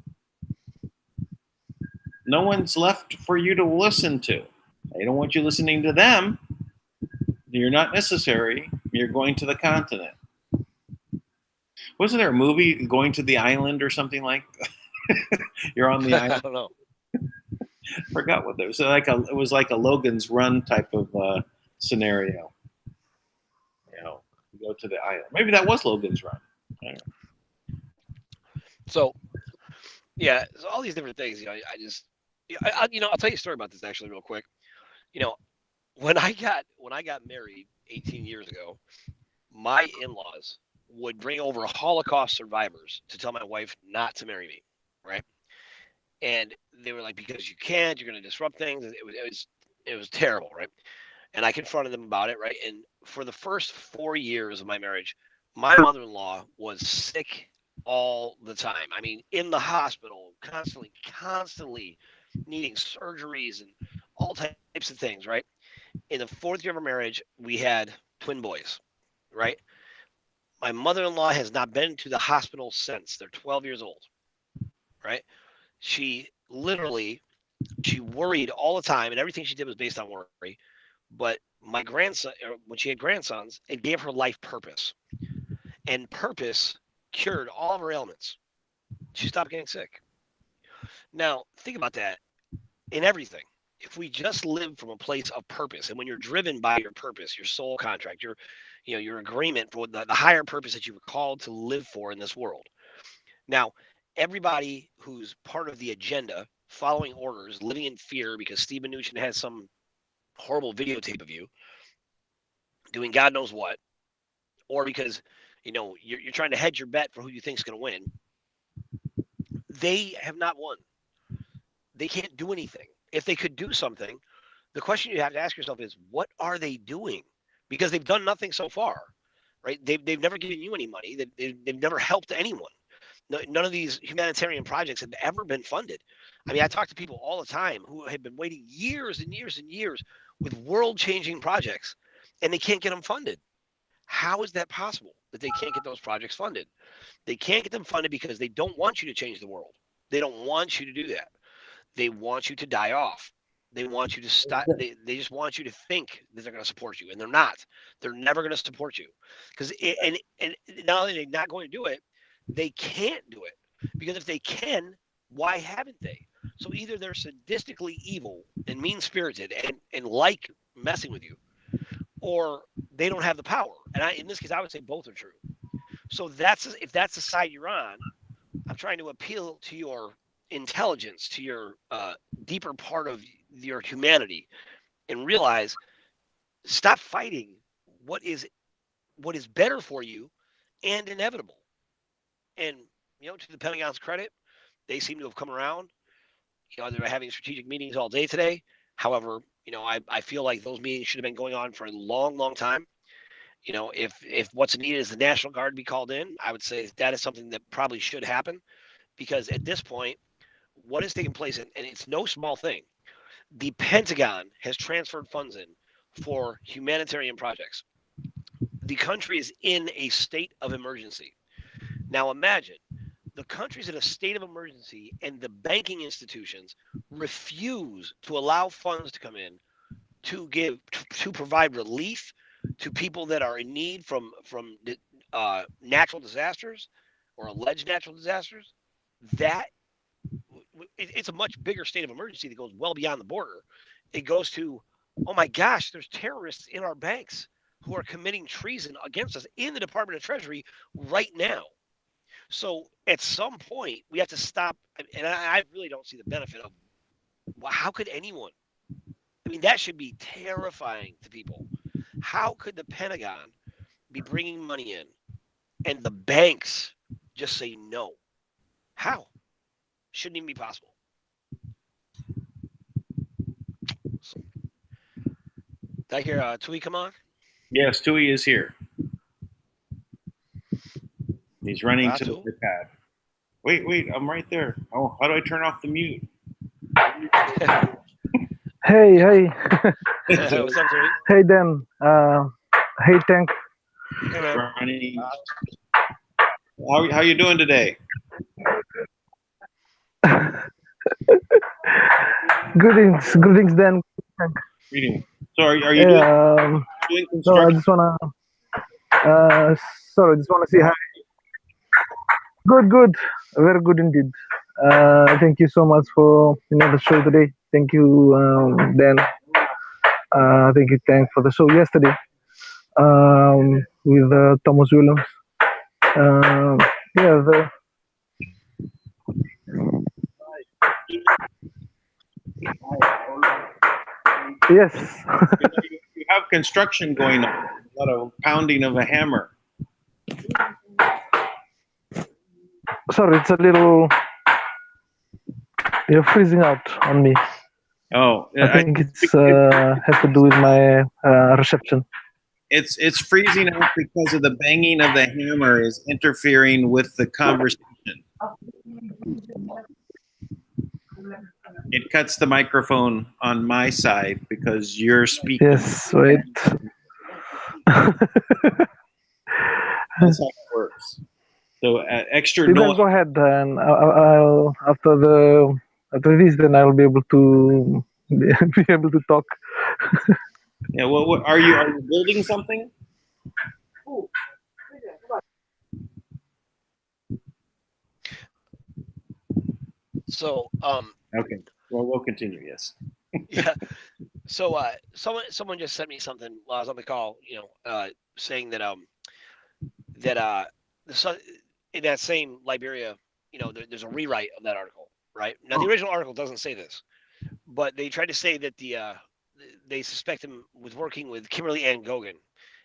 No one's left for you to listen to. They don't want you listening to them. You're not necessary. You're going to the continent. Wasn't there a movie, Going to the Island or something like that? You're on the I island. don't know. Forgot what that was. It was like a Logan's Run type of scenario. You go to the island. Maybe that was Logan's Run. I don't know. So yeah, so all these different things. I just, I'll tell you a story about this actually real quick. You know, when I got married 18 years ago, my in-laws would bring over Holocaust survivors to tell my wife not to marry me, right? And they were like, because you can't, you're going to disrupt things. It was terrible, right? And I confronted them about it, right? And for the first 4 years of my marriage, my mother-in-law was sick all the time. I mean, in the hospital, constantly needing surgeries and all types of things, right? In the fourth year of our marriage, we had twin boys, right? My mother-in-law has not been to the hospital since. They're 12 years old, right? She literally she worried all the time, and everything she did was based on worry. But my grandson, when she had grandsons, it gave her life purpose, and purpose cured all of her ailments. She stopped getting sick. Now, think about that in everything. If we just live from a place of purpose, and when you're driven by your purpose, your soul contract, your agreement for the higher purpose that you were called to live for in this world. Now, everybody who's part of the agenda, following orders, living in fear because Steve Mnuchin has some horrible videotape of you doing God knows what, or because you're trying to hedge your bet for who you think is going to win. They have not won. They can't do anything. If they could do something, the question you have to ask yourself is, what are they doing? Because they've done nothing so far, right? They've never given you any money. They've never helped anyone. None of these humanitarian projects have ever been funded. I mean, I talk to people all the time who have been waiting years and years and years with world-changing projects, and they can't get them funded. How is that possible that they can't get those projects funded? They can't get them funded because they don't want you to change the world. They don't want you to do that. They want you to die off. They want you to stop. They just want you to think that they're going to support you, and they're not. They're never going to support you, because and not only are they not going to do it, they can't do it, because if they can, why haven't they? So either they're sadistically evil and mean spirited and like messing with you, or they don't have the power. And in this case, I would say both are true. So if that's the side you're on, I'm trying to appeal to your intelligence, to your deeper part of your humanity, and realize, stop fighting what is better for you and inevitable. And to the Pentagon's credit, they seem to have come around. They're having strategic meetings all day today. However, I feel like those meetings should have been going on for a long, long time. If what's needed is the National Guard be called in, I would say that is something that probably should happen, because at this point, what is taking place, and it's no small thing, the Pentagon has transferred funds in for humanitarian projects. The country is in a state of emergency. Now imagine the country's in a state of emergency and the banking institutions refuse to allow funds to come in to provide relief to people that are in need from natural disasters or alleged natural disasters. That it's a much bigger state of emergency that goes well beyond the border. It goes to, oh my gosh, there's terrorists in our banks who are committing treason against us in the Department of Treasury right now. So at some point, we have to stop. And I really don't see the benefit of, well, how could anyone? I mean, that should be terrifying to people. How could the Pentagon be bringing money in and the banks just say no? How? Shouldn't even be possible. So, did I hear Tui come on? Yes, Tui is here. He's running to the iPad. Wait, I'm right there. Oh, how do I turn off the mute? Hey. What's up, Tui? Hey, Dan. Hey, Tank. Hey, man. How you doing today? Greetings, Dan. Greetings. So are you doing construction? No, I just wanna. Sorry, I just wanna say hi. Good, very good indeed. Thank you so much for the show today. Thank you, Dan. Thank you, Tank, for the show yesterday with Thomas Williams. Yes. You have construction going on. A lot of pounding of a hammer. Sorry, it's a little. You're freezing out on me. Oh, I think it's has to do with my reception. It's freezing out because of the banging of the hammer is interfering with the conversation. It cuts the microphone on my side because you're speaking. Yes, wait. That's how it works. So extra You noise. can go ahead, and I'll after this, then I'll be able to talk. Yeah. What are you building something? So okay. Well, we'll continue. Yes. Yeah. So someone just sent me something while I was on the call. Saying that in that same Liberia, there's a rewrite of that article. Right now, the original article doesn't say this, but they tried to say that they suspect him with working with Kimberly Ann Gogan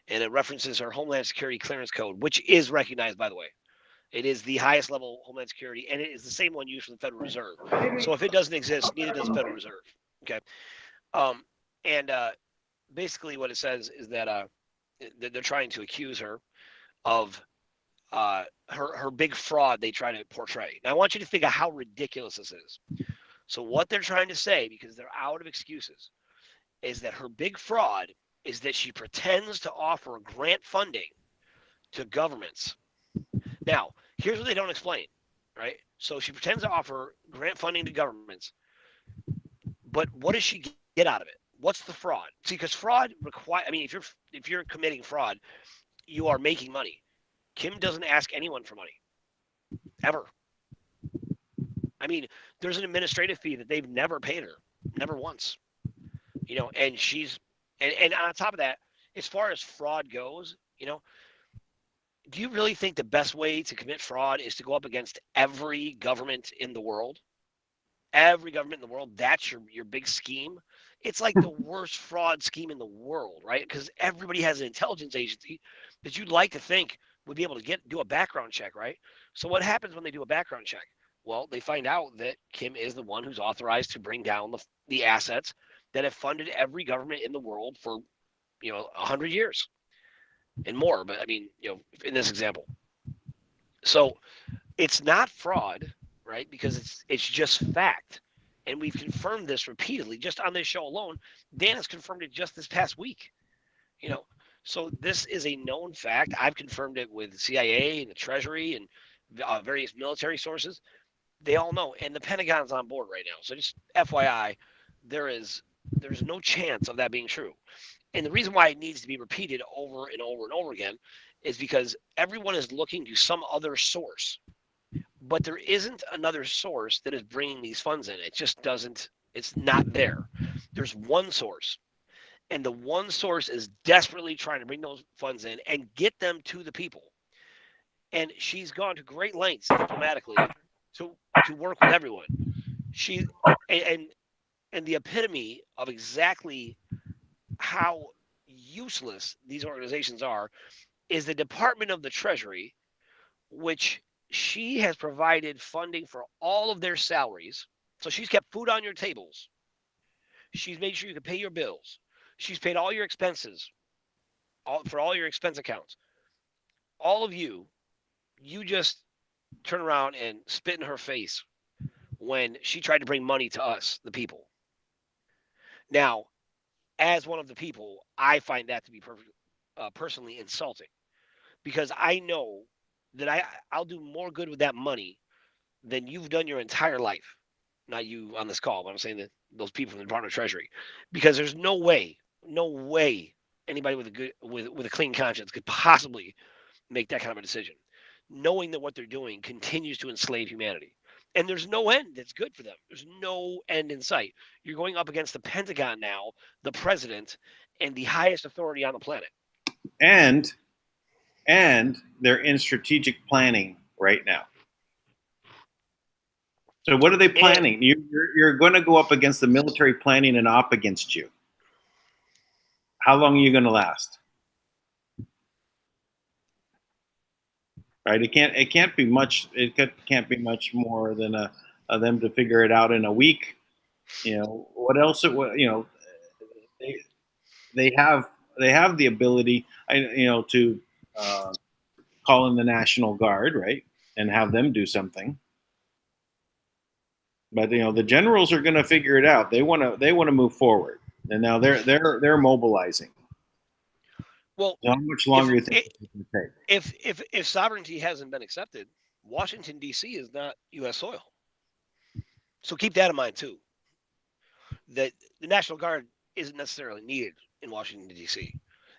and it references her Homeland Security clearance code, which is recognized, by the way. It is the highest level Homeland Security, and it is the same one used for the Federal Reserve. So if it doesn't exist, neither does the Federal Reserve. Okay. And basically what it says is that they're trying to accuse her of her big fraud they try to portray. Now I want you to think of how ridiculous this is. So what they're trying to say, because they're out of excuses, is that her big fraud is that she pretends to offer grant funding to governments. Now, here's what they don't explain, right? So she pretends to offer grant funding to governments, but what does she get out of it? What's the fraud? See, because fraud require. I mean, if you're committing fraud, you are making money. Kim doesn't ask anyone for money, ever. I mean, there's an administrative fee that they've never paid her, never once. And she's and on top of that, as far as fraud goes, do you really think the best way to commit fraud is to go up against every government in the world? Every government in the world, that's your big scheme. It's like the worst fraud scheme in the world, right? Because everybody has an intelligence agency that you'd like to think would be able to do a background check, right? So what happens when they do a background check? Well, they find out that Kim is the one who's authorized to bring down the assets that have funded every government in the world for 100 years and more. But I mean, in this example, so it's not fraud, right? Because it's just fact. And we've confirmed this repeatedly just on this show alone. Dan has confirmed it just this past week. So this is a known fact. I've confirmed it with the CIA and the Treasury and various military sources. They all know, and the Pentagon's on board right now. So just FYI, there's no chance of that being true. And the reason why it needs to be repeated over and over and over again is because everyone is looking to some other source, but there isn't another source that is bringing these funds in. It just doesn't. It's not there. There's one source, and the one source is desperately trying to bring those funds in and get them to the people. And she's gone to great lengths diplomatically to work with everyone. She and the epitome of exactly how useless these organizations are is the Department of the Treasury, which she has provided funding for all of their salaries. So she's kept food on your tables. She's made sure you can pay your bills. She's paid all your expenses for all your expense accounts. All of you just turn around and spit in her face when she tried to bring money to us, the people. Now, as one of the people, I find that to be personally insulting, because I know that I'll do more good with that money than you've done your entire life. Not you on this call, but I'm saying that those people from the Department of Treasury, because there's no way anybody with a good with a clean conscience could possibly make that kind of a decision, knowing that what they're doing continues to enslave humanity. And there's no end that's good for them. There's no end in sight. You're going up against the Pentagon now, the president, and the highest authority on the planet. And they're in strategic planning right now. So what are they planning? You're going to go up against the military planning an op against you. How long are you going to last? Right? It can't be much. It can't be much more than them to figure it out in a week. What else? They have the ability, to call in the National Guard, right, and have them do something. But the generals are going to figure it out. They want to move forward, and now they're mobilizing. Well, so how much longer do you think it's going to take? If sovereignty hasn't been accepted, Washington D.C. is not U.S. soil. So keep that in mind too. That the National Guard isn't necessarily needed in Washington D.C.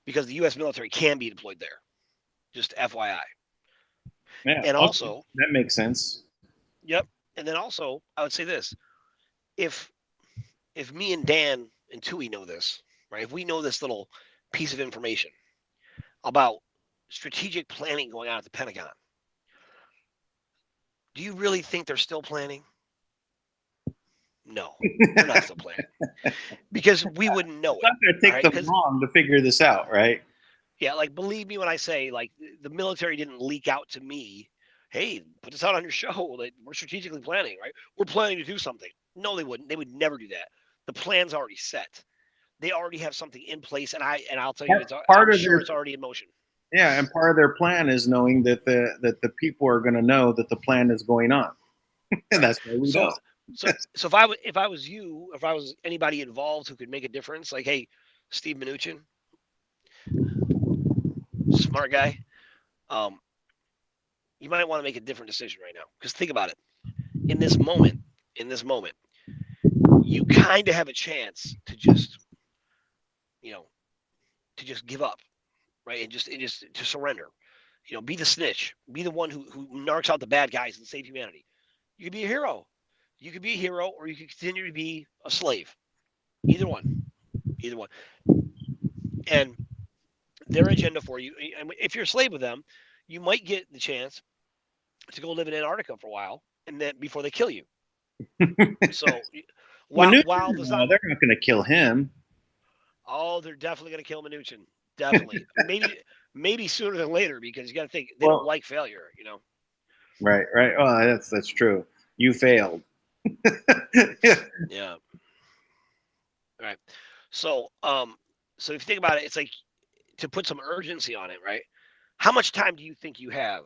because the U.S. military can be deployed there. Just FYI. Yeah, and also that makes sense. Yep. And then also, I would say this: if me and Dan and Tui know this, right? If we know this little piece of information about strategic planning going on at the Pentagon, do you really think they're still planning? No, they're not still planning, because we wouldn't know it's not going to take them long to figure this out, right? Yeah, like believe me when I say like the military didn't leak out to me, hey, put this out on your show that we're strategically planning, right? We're planning to do something. No, they wouldn't. They would never do that. The plan's already set. They already have something in place, and I'll tell you, Part I'm of sure their it's already in motion. Yeah, and part of their plan is knowing that the people are going to know that the plan is going on, and Right. that's why we don't. So if I was you, if I was anybody involved who could make a difference, like hey, Steve Mnuchin, smart guy, um, you might want to make a different decision right now. Because think about it. In this moment, you kind of have a chance to just, you know, to just give up, right? And just to surrender. Be the snitch, be the one who narcs out the bad guys and save humanity. You could be a hero. You could be a hero, or you could continue to be a slave. Either one. Either one. And their agenda for you, and if you're a slave with them, you might get the chance to go live in Antarctica for a while, and then before they kill you. So while the No, they're not going to kill him. oh, they're definitely going to kill Mnuchin. Definitely. Maybe sooner than later because you got to think they don't like failure. Right. Oh, that's true. You failed. Yeah. Right. So so if you think about it, it's like to put some urgency on it, right? How much time do you think you have?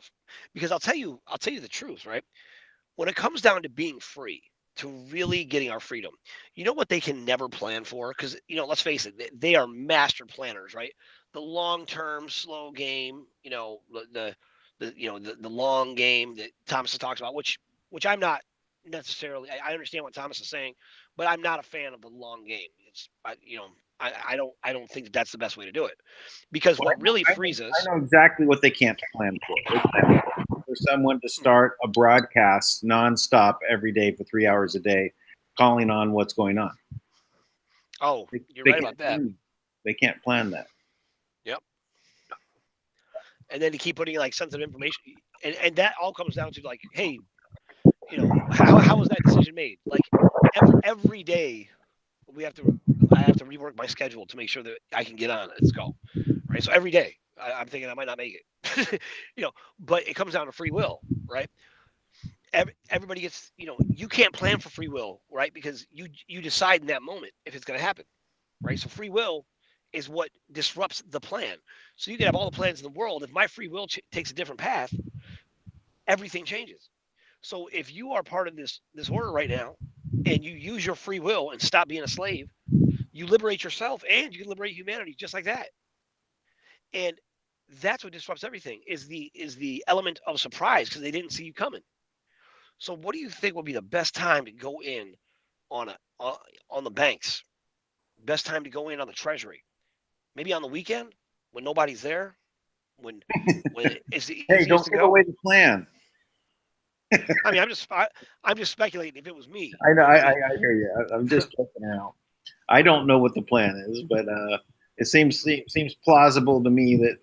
Because I'll tell you the truth, right? When it comes down to being free, to really getting our freedom, you know what they can never plan for? Because let's face it, they are master planners, right? The long-term, slow game, the long game that Thomas talks about, which I'm not necessarily. I understand what Thomas is saying, but I'm not a fan of the long game. I don't think that that's the best way to do it, because Well, what really frees us. I know exactly what they can't plan for. They plan for someone to start a broadcast nonstop every day for 3 hours a day, calling on what's going on. Oh, you're right about that. They can't plan that. Yep. And then to keep putting like sensitive information, and that all comes down to like, hey, how was that decision made? Like every day I have to rework my schedule to make sure that I can get on. Let's go. Right. So every day I'm thinking I might not make it. But it comes down to free will, right? Everybody gets, you can't plan for free will, right? Because you decide in that moment if it's going to happen, right? So free will is what disrupts the plan. So you can have all the plans in the world. If my free will takes a different path, everything changes. So if you are part of this order right now, and you use your free will and stop being a slave, you liberate yourself and you can liberate humanity just like that. And that's what disrupts everything is the element of surprise because they didn't see you coming. So what do you think will be the best time to go in on on the banks? Best time to go in on the treasury? Maybe on the weekend when nobody's there, when it's the Hey, easiest don't to give go. away the plan. I mean, I'm just speculating. If it was me, I know. I hear you. I'm just joking around. I don't know what the plan is, but it seems plausible to me that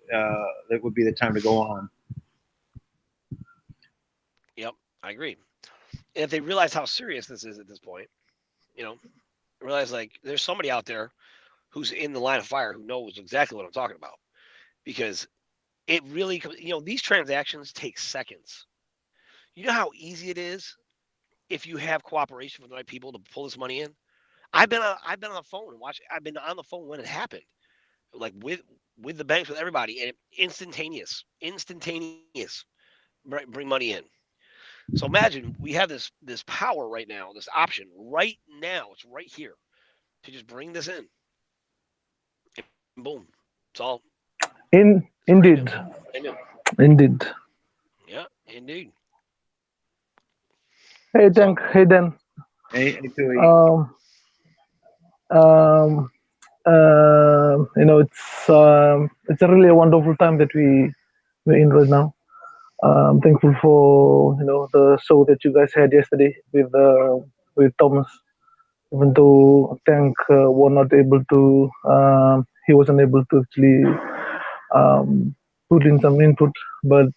that would be the time to go on. Yep, I agree. And if they realize how serious this is at this point, realize like there's somebody out there who's in the line of fire who knows exactly what I'm talking about because it really, these transactions take seconds. You know how easy it is if you have cooperation with the right people to pull this money in. I've been on the phone and watch. I've been on the phone when it happened, like with the banks, with everybody, and instantaneous, bring money in. So imagine we have this power right now, this option right now. It's right here to just bring this in. And boom, it's all. Indeed. I know. Indeed. Yeah, indeed. Hey, So, hey Dan. Hey, Um, um, it's a really wonderful time that we're in right now. I'm thankful for the show that you guys had yesterday with Thomas. Even though Tank were not able to, he wasn't able to actually put in some input, but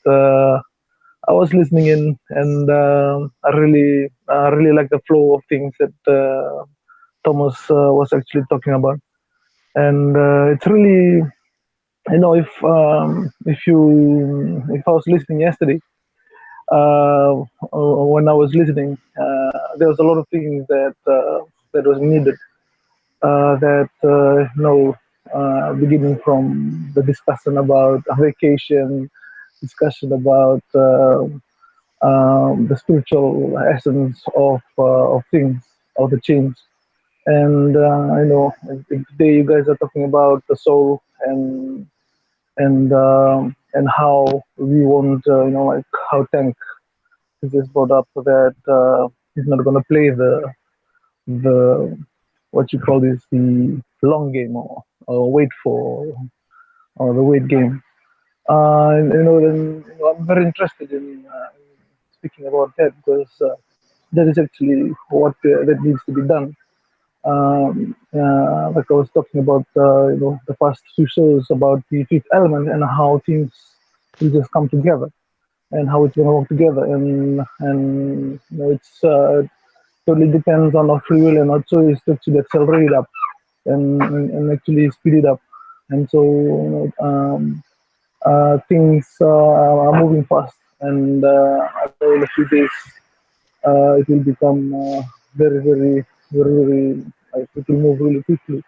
I was listening in, and I really like the flow of things that Thomas was actually talking about, and it's really I know if I was listening yesterday, when I was listening, there was a lot of things that was needed. Beginning from the discussion about a vacation, discussion about the spiritual essence of things, of the change. And today you guys are talking about the soul and how we want, like how Tank is just brought up that he's not going to play the what you call this, the long game, or wait for, or the wait game. I'm very interested in speaking about that because that is actually what that needs to be done. Like I was talking about, the past few shows about the fifth element and how things will just come together and how it's going to work together, and it's totally depends on our free will and our choice to actually accelerate it up and actually speed it up. And so things are moving fast, and I know in a few days it will become very, very, very, very, like, it will move really quickly.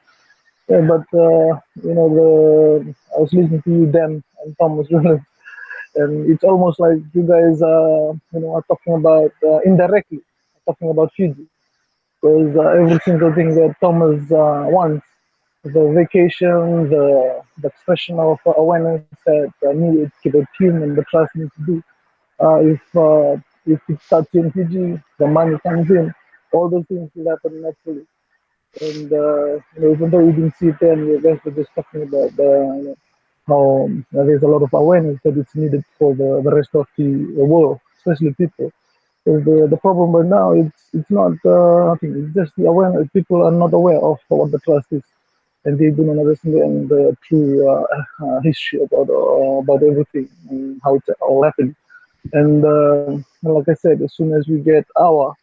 Yeah, but I was listening to you, Dan and Thomas, and it's almost like you guys are talking about indirectly talking about Fiji, because every single thing that Thomas wants, the vacation, the expression of awareness that needed to the team and the trust need to do. If it starts in Fiji, the money comes in, all those things will happen naturally. And even though we didn't see it then, we guys were just talking about how there's a lot of awareness that it's needed for the rest of the world, especially people. The problem right now, it's not nothing. It's just the awareness. People are not aware of what the trust is, and they do not understand the true history about everything and how it's all happening. And like I said, as soon as we get our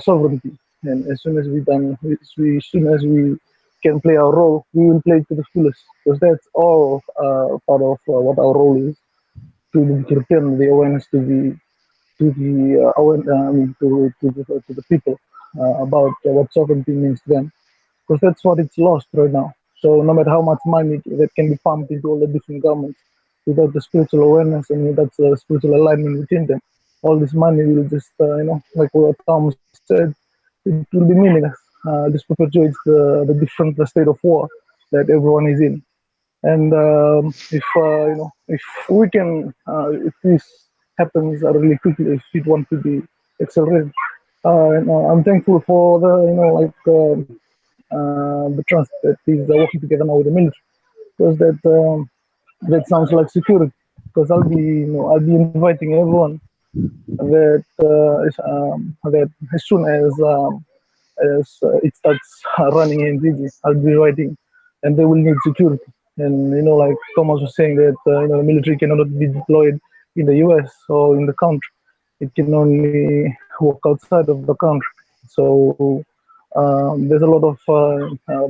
sovereignty, and as soon as as soon as we can play our role, we will play to the fullest, because that's all part of what our role is, to return the awareness to the people about what sovereignty means to them, because that's what it's lost right now. So no matter how much money that can be pumped into all the different governments, without the spiritual awareness and without the spiritual alignment within them, all this money will just, like what Tom said, it will be meaningless. This perpetuates the different state of war that everyone is in. And if we can, if this happens really quickly, if it wants to be accelerated, I'm thankful for the, the trust that is working together now with the military, because that sounds like security. Because I'll be inviting everyone that as soon as it starts running in Gigi, I'll be writing, and they will need security. And like Thomas was saying, that the military cannot be deployed in the U.S. or in the country. It can only work outside of the country. So there's a lot of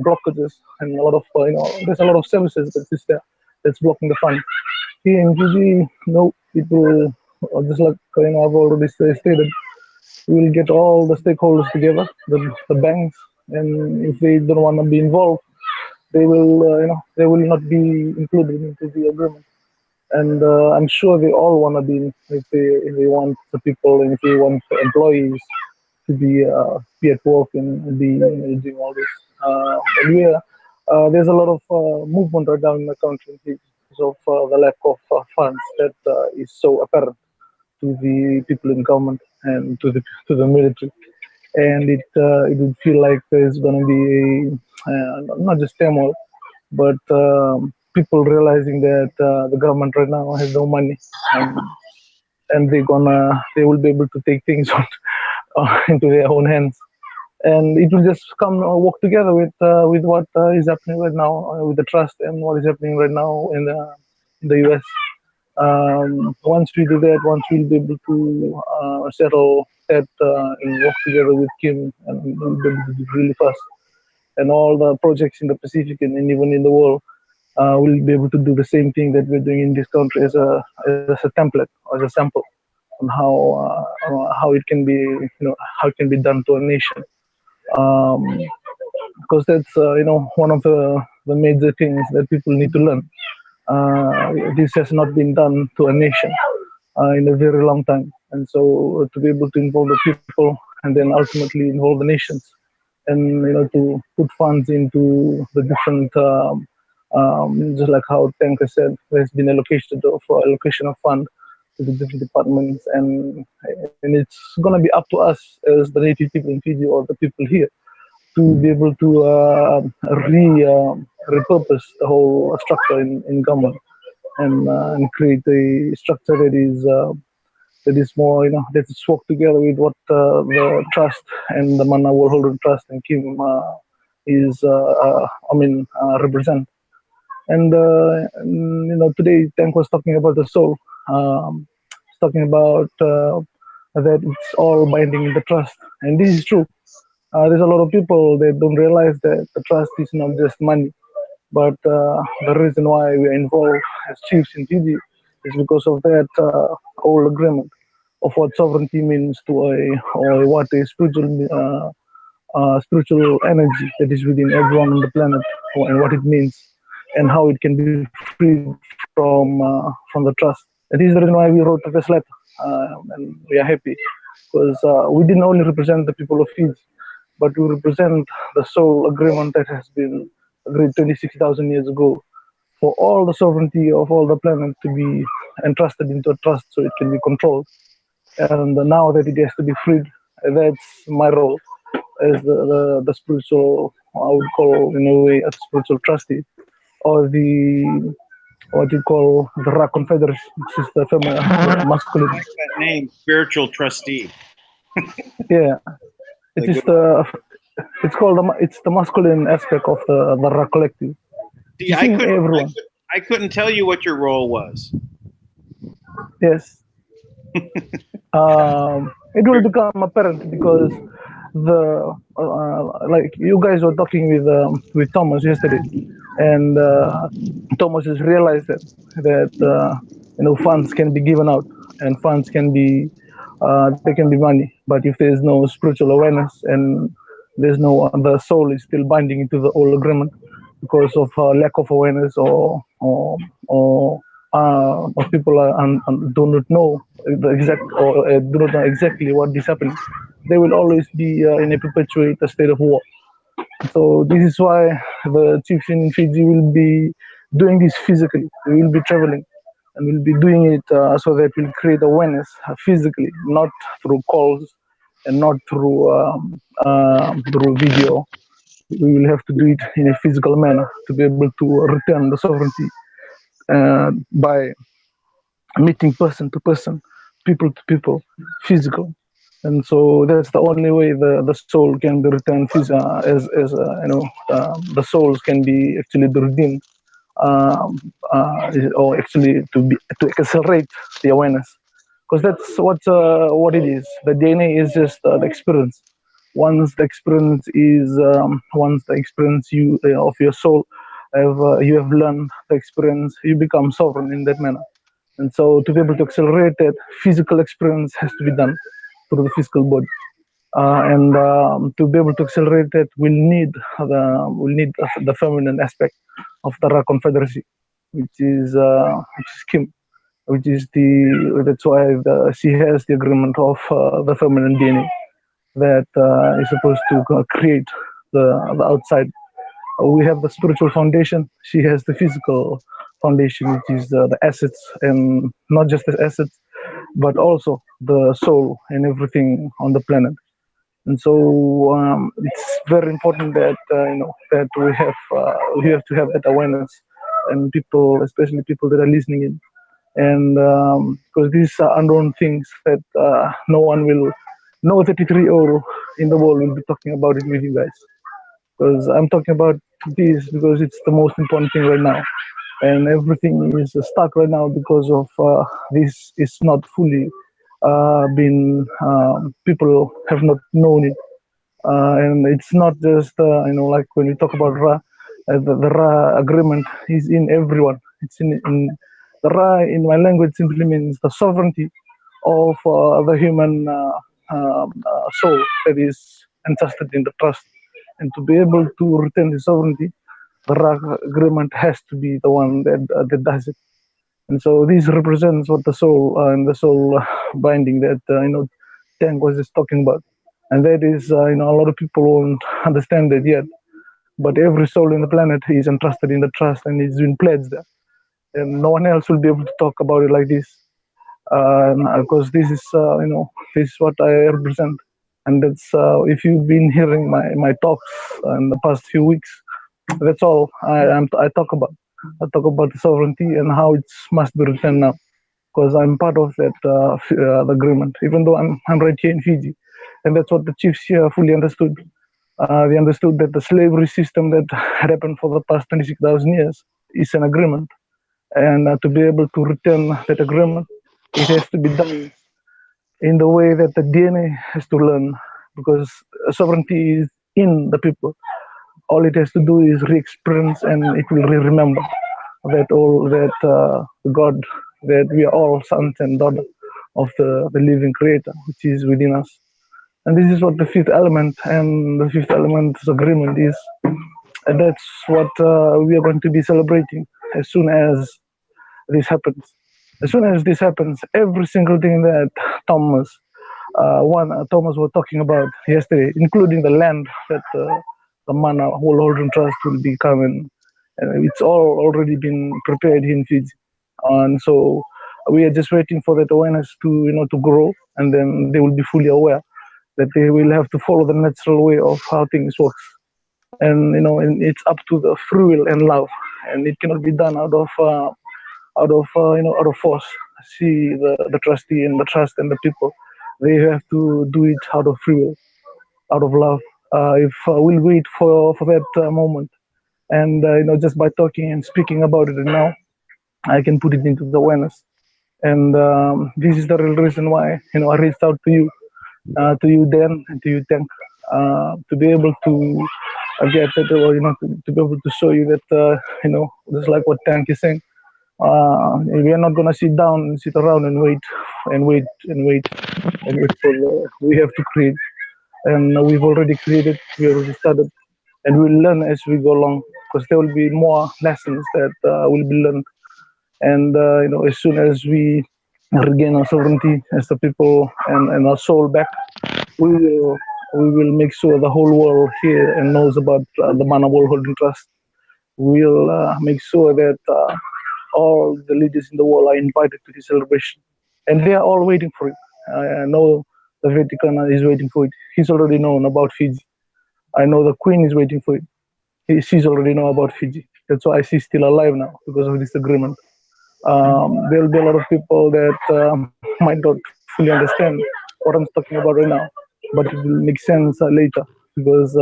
blockages, and a lot of there's a lot of services that is there that's blocking the fund. Here in Gigi, no, people, just like I've already stated, we will get all the stakeholders together, the banks, and if they don't want to be involved, they will not be included into the agreement. And I'm sure they all want to be, if they want the people, and if they want the employees to be at work and be doing all this. And yeah, there's a lot of movement right now in the country because of the lack of funds that is so apparent to the people in government and to the military, and it would feel like there's going to be not just turmoil, but people realizing that the government right now has no money, and they will be able to take things into their own hands, and it will just come work together with what is happening right now with the trust and what is happening right now in the US. Once we do that, once we'll be able to settle that and work together with Kim, and we'll be able to do it really fast. and all the projects in the Pacific and even in the world will be able to do the same thing that we're doing in this country as a template, as a sample on how it can be, how it can be done to a nation. Um, because that's one of the major things that people need to learn. This has not been done to a nation in a very long time, and so to be able to involve the people and then ultimately involve the nations, and to put funds into the different just like how Tanka said, there's been allocation of fund to the different departments, and it's gonna be up to us as the native people in Fiji or the people here to be able to repurpose the whole structure in government, and create a structure that is more, that is work together with what the trust and the Manna World Trust and Kim represent. And today Tank was talking about the soul. He's talking about that it's all binding in the trust, and this is true. There's a lot of people that don't realize that the trust is not just money, but the reason why we're involved as chiefs in Fiji is because of that old agreement of what sovereignty means to or what a spiritual energy that is within everyone on the planet, and what it means, and how it can be freed from the trust. And this is the reason why we wrote this letter, and we are happy because we didn't only represent the people of Fiji, but we represent the sole agreement that has been agreed 26,000 years ago for all the sovereignty of all the planet to be entrusted into a trust so it can be controlled. And now that it has to be freed, that's my role as the spiritual, I would call in a way a spiritual trustee, or the what you call the Ra Confederacy, which is the masculine. I like that name, spiritual trustee. Yeah, it is it's called it's the masculine aspect of the Ra collective. See, I couldn't tell you what your role was. Yes. It will become apparent because like you guys were talking with Thomas yesterday, and Thomas has realized that funds can be given out, and funds can be they can be money, but if there's no spiritual awareness and there's no the soul is still binding into the old agreement because of lack of awareness or people do not know the exact or do not know exactly what is happening, they will always be in a perpetuate state of war. So this is why the chiefs in Fiji will be doing this physically. We will be traveling and we'll be doing it so that we'll create awareness physically, not through calls and not through video. We will have to do it in a physical manner to be able to return the sovereignty by meeting person to person, people to people, physical. And so that's the only way the soul can be returned the souls can be actually redeemed, or actually to accelerate the awareness, because that's what it is. The DNA is just the experience. Once the experience of your soul you have learned the experience, you become sovereign in that manner. And so to be able to accelerate that, physical experience has to be done through the physical body. And to be able to accelerate that, we'll need the feminine aspect of the Ra Confederacy, which is Kim, which is that's why she has the agreement of the feminine DNA that is supposed to create the outside. We have the spiritual foundation. She has the physical foundation, which is the assets, and not just the assets, but also the soul and everything on the planet. And so it's very important that that we have to have that awareness, and people, especially people that are listening in, and because these are unknown things that no one will, no 33-year-old in the world will be talking about it with you guys, because I'm talking about this because it's the most important thing right now, and everything is stuck right now because of this is not fully been people have not known it, And it's not just like when we talk about Ra, the Ra agreement is in everyone. It's in the Ra in my language simply means the sovereignty of the human soul that is entrusted in the trust, and to be able to retain the sovereignty, the Ra agreement has to be the one that does it. And so this represents what the soul and the soul binding that Tank was just talking about, and that is a lot of people won't understand it yet. But every soul in the planet is entrusted in the trust and is been pledged there, and no one else will be able to talk about it like this, because this is this is what I represent, and that's if you've been hearing my talks in the past few weeks, that's all I talk about. I talk about the sovereignty and how it must be returned now, because I'm part of that agreement, even though I'm right here in Fiji, and that's what the chiefs here fully understood. They understood that the slavery system that had happened for the past 26,000 years is an agreement, and to be able to return that agreement, it has to be done in the way that the DNA has to learn, because sovereignty is in the people. All it has to do is re-experience, and it will remember that God, that we are all sons and daughters of the living Creator, which is within us. And this is what the fifth element and the fifth element's agreement is, and that's what we are going to be celebrating as soon as this happens. As soon as this happens, every single thing that Thomas was talking about yesterday, including the land that the Manna whole holding trust will be coming, and it's all already been prepared in Fiji, and so we are just waiting for that awareness to to grow, and then they will be fully aware that they will have to follow the natural way of how things works, and and it's up to the free will and love, and it cannot be done out of force. See the trustee and the trust and the people, they have to do it out of free will, out of love. If we'll wait for that moment, and just by talking and speaking about it now, I can put it into the awareness. And this is the real reason why I reached out to you Dan, and to you Tank, to be able to get that, or to be able to show you that just like what Tank is saying, we are not gonna sit down and sit around and wait and wait and wait and wait for we have to create, and we've already created, we already started, and we'll learn as we go along, because there will be more lessons that will be learned. And as soon as we regain our sovereignty as the people, and our soul back, we will we will make sure the whole world here and knows about the Manna World Holding Trust. We'll make sure that all the leaders in the world are invited to this celebration, and they are all waiting for it. I know the Vatican is waiting for it. He's already known about Fiji. I know the Queen is waiting for it. She's already know about Fiji. That's why she's still alive now, because of this agreement. There will be a lot of people that might not fully understand what I'm talking about right now, but it will make sense later, because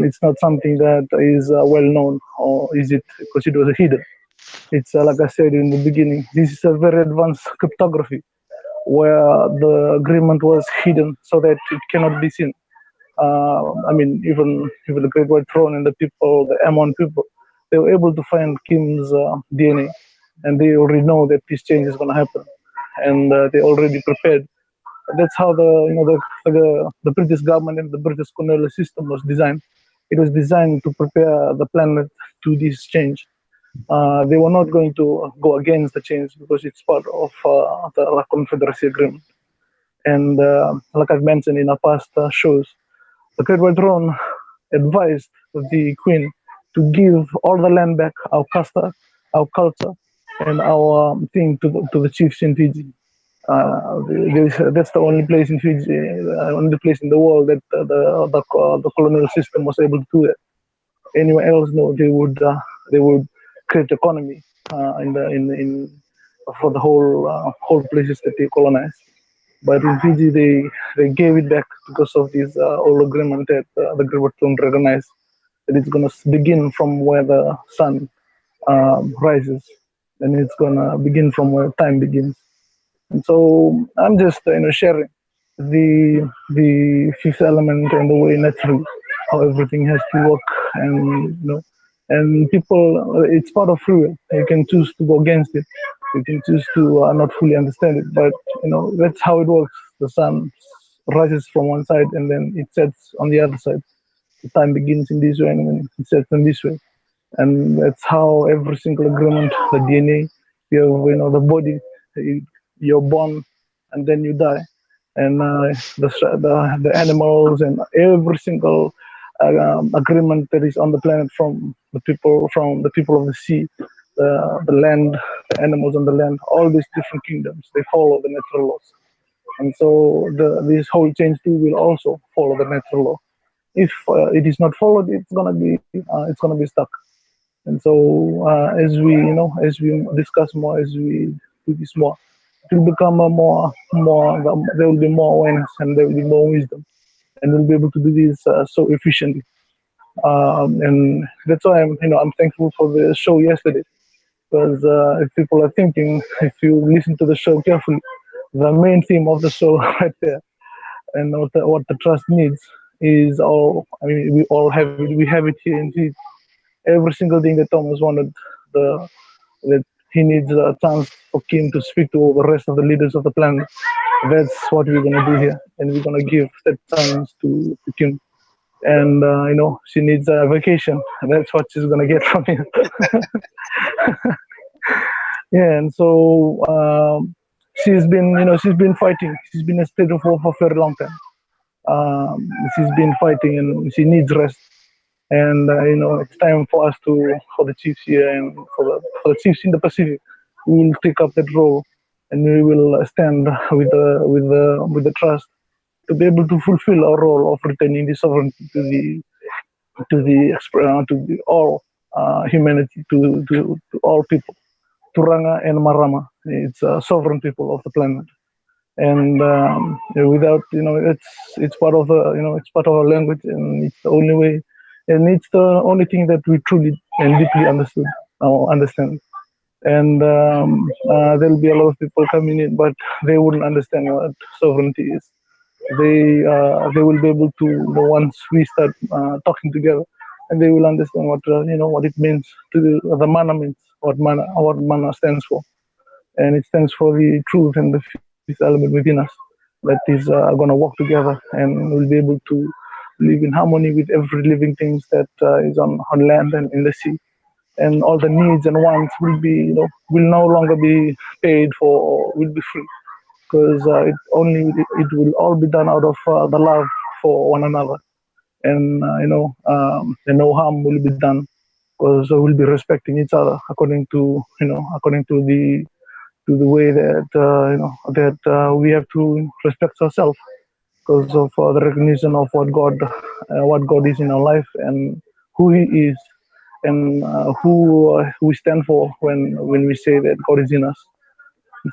it's not something that is well known, or is it because it was hidden. It's like I said in the beginning, this is a very advanced cryptography where the agreement was hidden so that it cannot be seen. I mean, even the Great White Throne and the people, the Amon people, they were able to find Kim's DNA, and they already know that this change is going to happen, and they already prepared. That's how the British government and the British colonial system was designed. It was designed to prepare the planet to this change. They were not going to go against the change, because it's part of the Confederacy Agreement. And like I've mentioned in our past shows, the Great White Throne advised the Queen to give all the land back, our casta, our culture, and our thing to the chiefs in Fiji. That's the only place in Fiji, only place in the world that the colonial system was able to do that. Anywhere else, no, they would create economy in for the whole places that they colonized. But in Fiji, they gave it back because of this old agreement that the Great Throne recognized, that it's gonna begin from where the sun rises, and it's gonna begin from where time begins. And so I'm just sharing. the fifth element and the way naturally how everything has to work, and and people, it's part of free will. You can choose to go against it, you can choose to not fully understand it, but that's how it works. The sun rises from one side and then it sets on the other side. The time begins in this way and then it sets in this way, and that's how every single agreement, the DNA, the body, you're born and then you die, and the animals and every single agreement that is on the planet, from the people of the sea, the land, the animals on the land, all these different kingdoms, they follow the natural laws, and so this whole change too will also follow the natural law. If it is not followed, it's gonna be stuck. And so, as we discuss more, as we do this more, it will become a more. There will be more awareness and there will be more wisdom, and we'll be able to do this so efficiently. And that's why I'm thankful for the show yesterday, because if people are thinking, if you listen to the show carefully, the main theme of the show right there, and what the trust needs is all. I mean, we all have it. We have it here indeed. Every single thing that Thomas wanted, the that he needs a chance for Kim to speak to the rest of the leaders of the planet. That's what we're gonna do here, and we're gonna give that chance to Kim. And she needs a vacation. That's what she's gonna get from him. Yeah, and so she's been fighting. She's been in a state of war for a very long time. She's been fighting, and she needs rest. And it's time for the chiefs here and for the chiefs in the Pacific. We will take up that role, and we will stand with the trust to be able to fulfill our role of returning the sovereignty to the all humanity, to all people, to Ranga and Marama. It's sovereign people of the planet, and without it's part of it's part of our language, and it's the only way, and it's the only thing that we truly and deeply understand. And there'll be a lot of people coming in, but they wouldn't understand what sovereignty is. They will be able to, once we start talking together, and they will understand what it means to the Manna means, what Manna stands for, and it stands for the truth and the fifth element within us that is going to work together, and we'll be able to live in harmony with every living thing that is on land and in the sea, and all the needs and wants will no longer be paid for, or will be free, because it will all be done out of the love for one another, and no harm will be done, because we'll be respecting each other according to the way that we have to respect ourselves, because of the recognition of what God is in our life, and who He is, and who we stand for when we say that God is in us.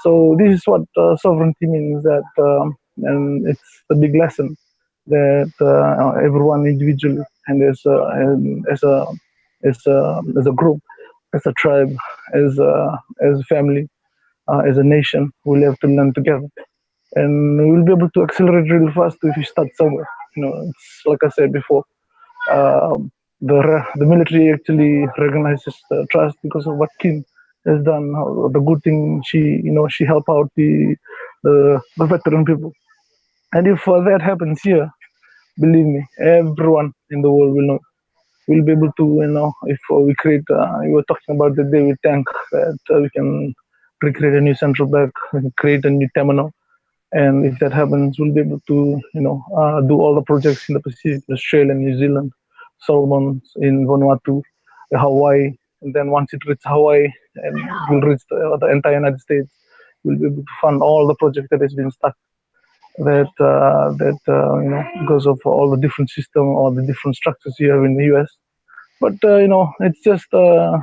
So this is what sovereignty means. And it's the big lesson that everyone individually and as a group, as a tribe, as a family, as a nation, we'll have to learn together, and we'll be able to accelerate really fast if we start somewhere. It's like I said before. The military actually recognizes trust because of what Kim has done. The good thing, she helped out the veteran people, and if that happens here, believe me, everyone in the world will know. We'll be able to, if we create. We were talking about the day we tank that we can recreate a new central bank, we can create a new terminal, and if that happens, we'll be able to, do all the projects in the Pacific, Australia, New Zealand, Solomons, in Vanuatu, Hawaii, and then once it reaches Hawaii and will reach the entire United States, we'll be able to fund all the projects that has been stuck. Because of all the different system or the different structures you have in the U.S. But it's just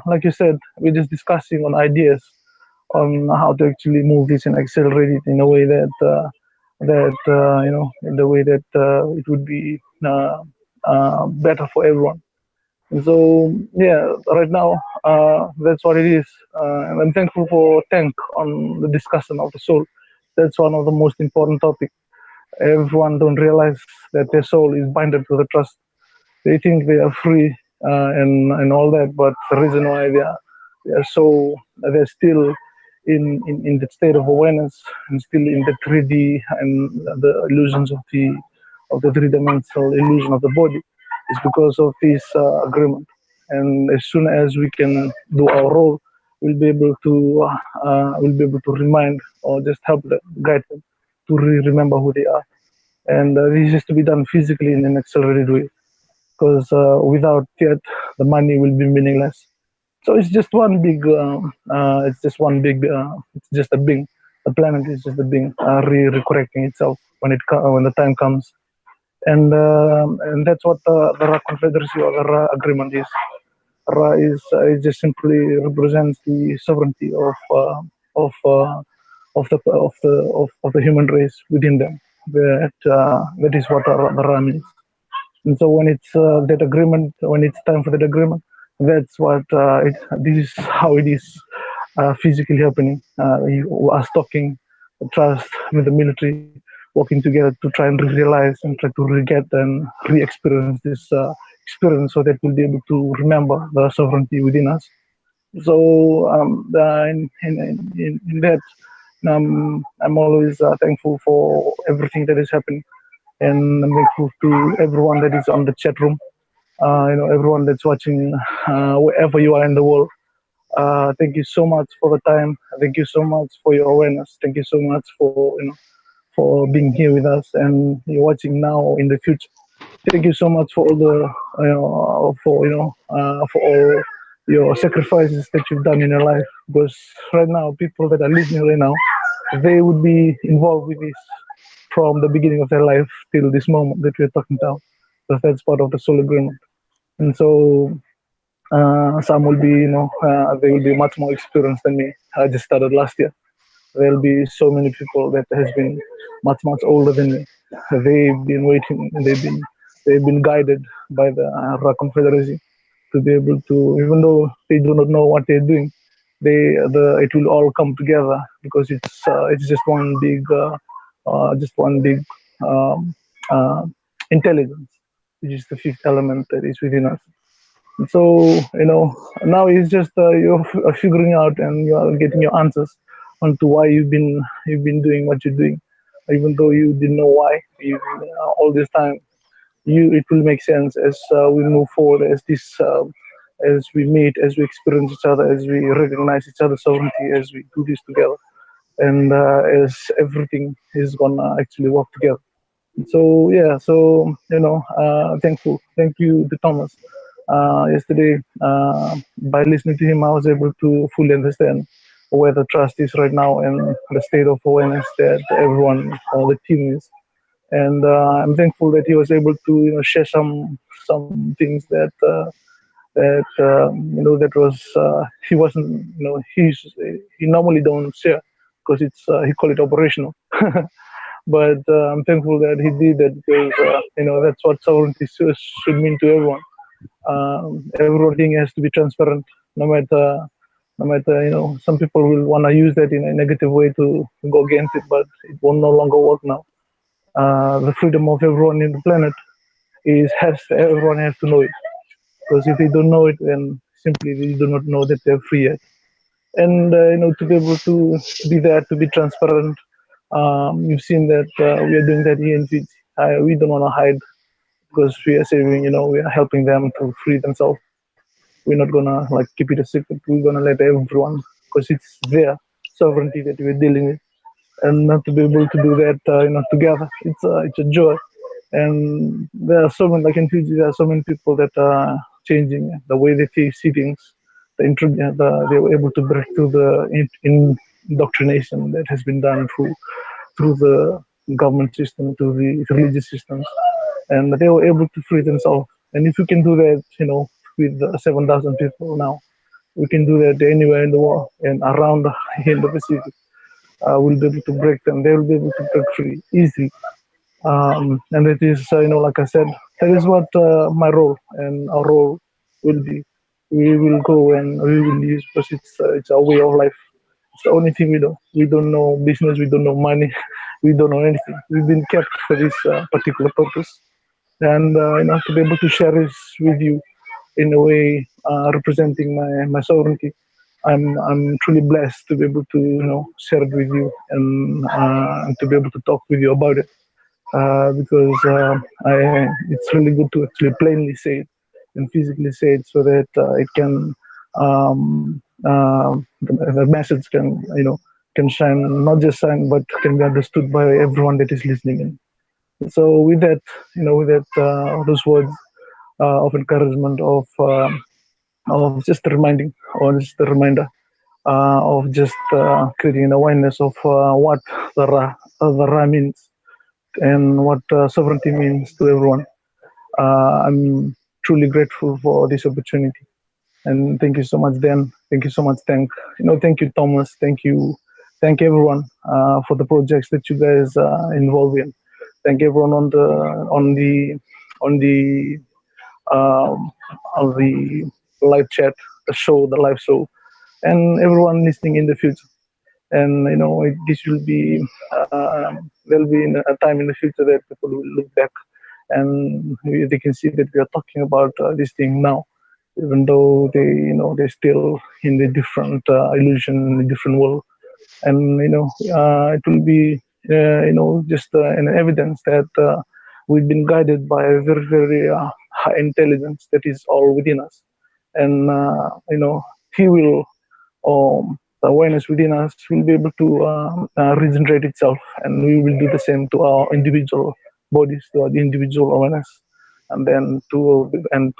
like you said, we're just discussing on ideas on how to actually move this and accelerate it in a way in the way that it would be better for everyone. And so yeah, right now that's what it is, and I'm thankful for Tank on the discussion of the soul. That's one of the most important topics, Everyone don't realize that their soul is binded to the trust. They think they are free and all that, but the reason why they're still in that state of awareness and still in the 3D and the illusions of the three-dimensional illusion of the body is because of this agreement. And as soon as we can do our role, we'll be able to remind or just help them, guide them to remember who they are. And this is to be done physically in an accelerated way, because without that, the money will be meaningless. So it's just one big, it's just a being. The planet is just a being recorrecting itself when the time comes, and that's what the Ra Confederacy or the Ra Agreement is. Ra is it just simply represents the sovereignty of the human race within them. That is what the Ra means. And so when it's time for that agreement, that's what this is how it is physically happening. Us talking, trust with the military, working together to try and realize and try to re-get and re-experience this experience, so that we'll be able to remember the sovereignty within us. So in that, I'm always thankful for everything that is happening, and I'm thankful to everyone that is on the chat room. Everyone that's watching, wherever you are in the world. Thank you so much for the time. Thank you so much for your awareness. Thank you so much for being here with us, and you're watching now in the future. Thank you so much for all the for all your sacrifices that you've done in your life. Because right now, people that are listening right now, they would be involved with this from the beginning of their life till this moment that we're talking about. Because that's part of the soul agreement. And so some will be, they will be much more experienced than me. I just started last year. There'll be so many people that has been much older than me. They've been waiting, and they've been guided by the Ra Confederacy to be able to, even though they do not know what they're doing, it will all come together, because it's just one big um, uh, intelligence, which is the fifth element that is within us. So now it's just you're figuring out and you are getting your answers onto why you've been doing what you're doing, even though you didn't know why. All this time, it will make sense as we move forward, as we meet, as we experience each other, as we recognize each other's sovereignty, as we do this together, and as everything is gonna actually work together. So yeah, so thank you to Thomas. Yesterday, by listening to him, I was able to fully understand where the trust is right now and the state of awareness that everyone, all the team is. And I'm thankful that he was able to share some things that was he wasn't he normally don't share, because it's he call it operational. But I'm thankful that he did that, because that's what sovereignty should mean to everyone. Everything has to be transparent, no matter some people will want to use that in a negative way to go against it, but it will no longer work now. The freedom of everyone in the planet everyone has to know it, because if they don't know it, then simply they do not know that they're free yet. And to be able to be there, to be transparent. You've seen that we are doing that here in Fiji. We don't want to hide, because we are saving, we are helping them to free themselves. We're not gonna like keep it a secret. We're gonna let everyone, because it's their sovereignty that we're dealing with, and not to be able to do that, together. It's a joy. And there are so many, like in Fiji, there are so many people that are changing the way they see things. They were able to break through the indoctrination that has been done through the government system, to the religious systems, and they were able to free themselves. And if we can do that, with 7,000 people now, we can do that anywhere in the world and around in the Pacific. We'll be able to break them. They will be able to break free easily. And it is, like I said, that is what my role and our role will be. We will go and we will use, because it's a way of life. It's the only thing we know. We don't know business. We don't know money. We don't know anything. We've been kept for this particular purpose, and to be able to share this with you in a way representing my sovereignty. I'm truly blessed to be able to share it with you and to be able to talk with you about it because it's really good to actually plainly say it and physically say it so that it can the message can can shine, not just shine but can be understood by everyone that is listening in. So with that, those words of encouragement, of just reminding, or just a reminder of just creating an awareness of what the Ra means and what sovereignty means to everyone. I'm truly grateful for this opportunity, and thank you so much, Dan. Thank you so much. Thank you, Thomas. Thank everyone for the projects that you guys involved in. Thank everyone on the um, on the live chat, the live show, and everyone listening in the future. And this will be there'll be a time in the future that people will look back and they can see that we are talking about this thing now, even though they're still in the different illusion, in the different world. And it will be just an evidence that we've been guided by a very very high intelligence that is all within us, and he will the awareness within us will be able to regenerate itself, and we will do the same to our individual bodies, to our individual awareness, and then to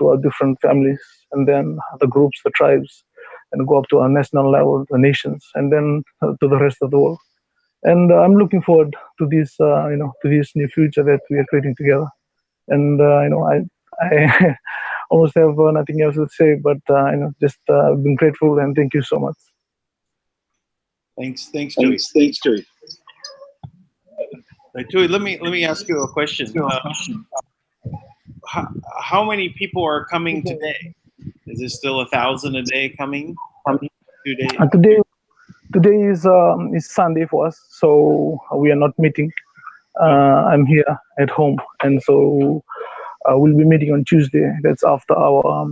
our different families, and then the groups, the tribes, and go up to our national level, the nations, and then to the rest of the world. And I'm looking forward to this, to this new future that we are creating together. And I almost have nothing else to say, but just been grateful and thank you so much. Thanks, Tui. Thanks, Tui. Tui, let me ask you a question. How many people are coming today? Is it still 1,000 a day coming? 2 days? Today is Sunday for us, so we are not meeting. I'm here at home, and so we'll be meeting on Tuesday. That's after our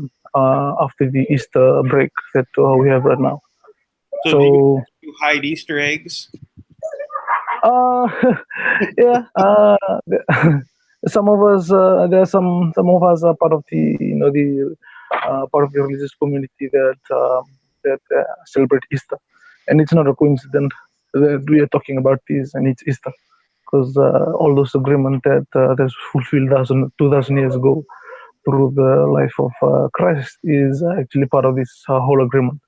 after the Easter break that we have right now. So do you hide Easter eggs? Yeah. Some of us, there are some of us are part of the part of the religious community that celebrate Easter, and it's not a coincidence that we are talking about this and it's Easter, because all those agreements that that's fulfilled 2,000 years ago through the life of Christ is actually part of this whole agreement.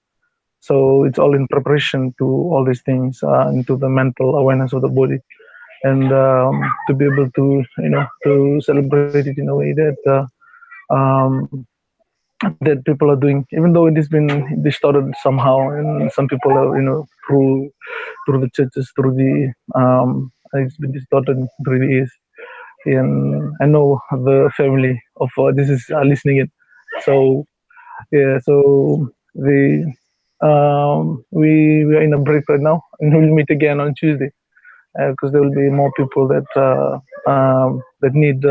So it's all in preparation to all these things, into the mental awareness of the body, and to be able to to celebrate it in a way that people are doing, even though it has been distorted somehow, and some people are through the churches, through the it's been distorted. It really is. And I know the family of this is listening in. So yeah, so we are in a break right now, and we'll meet again on Tuesday, because there will be more people that need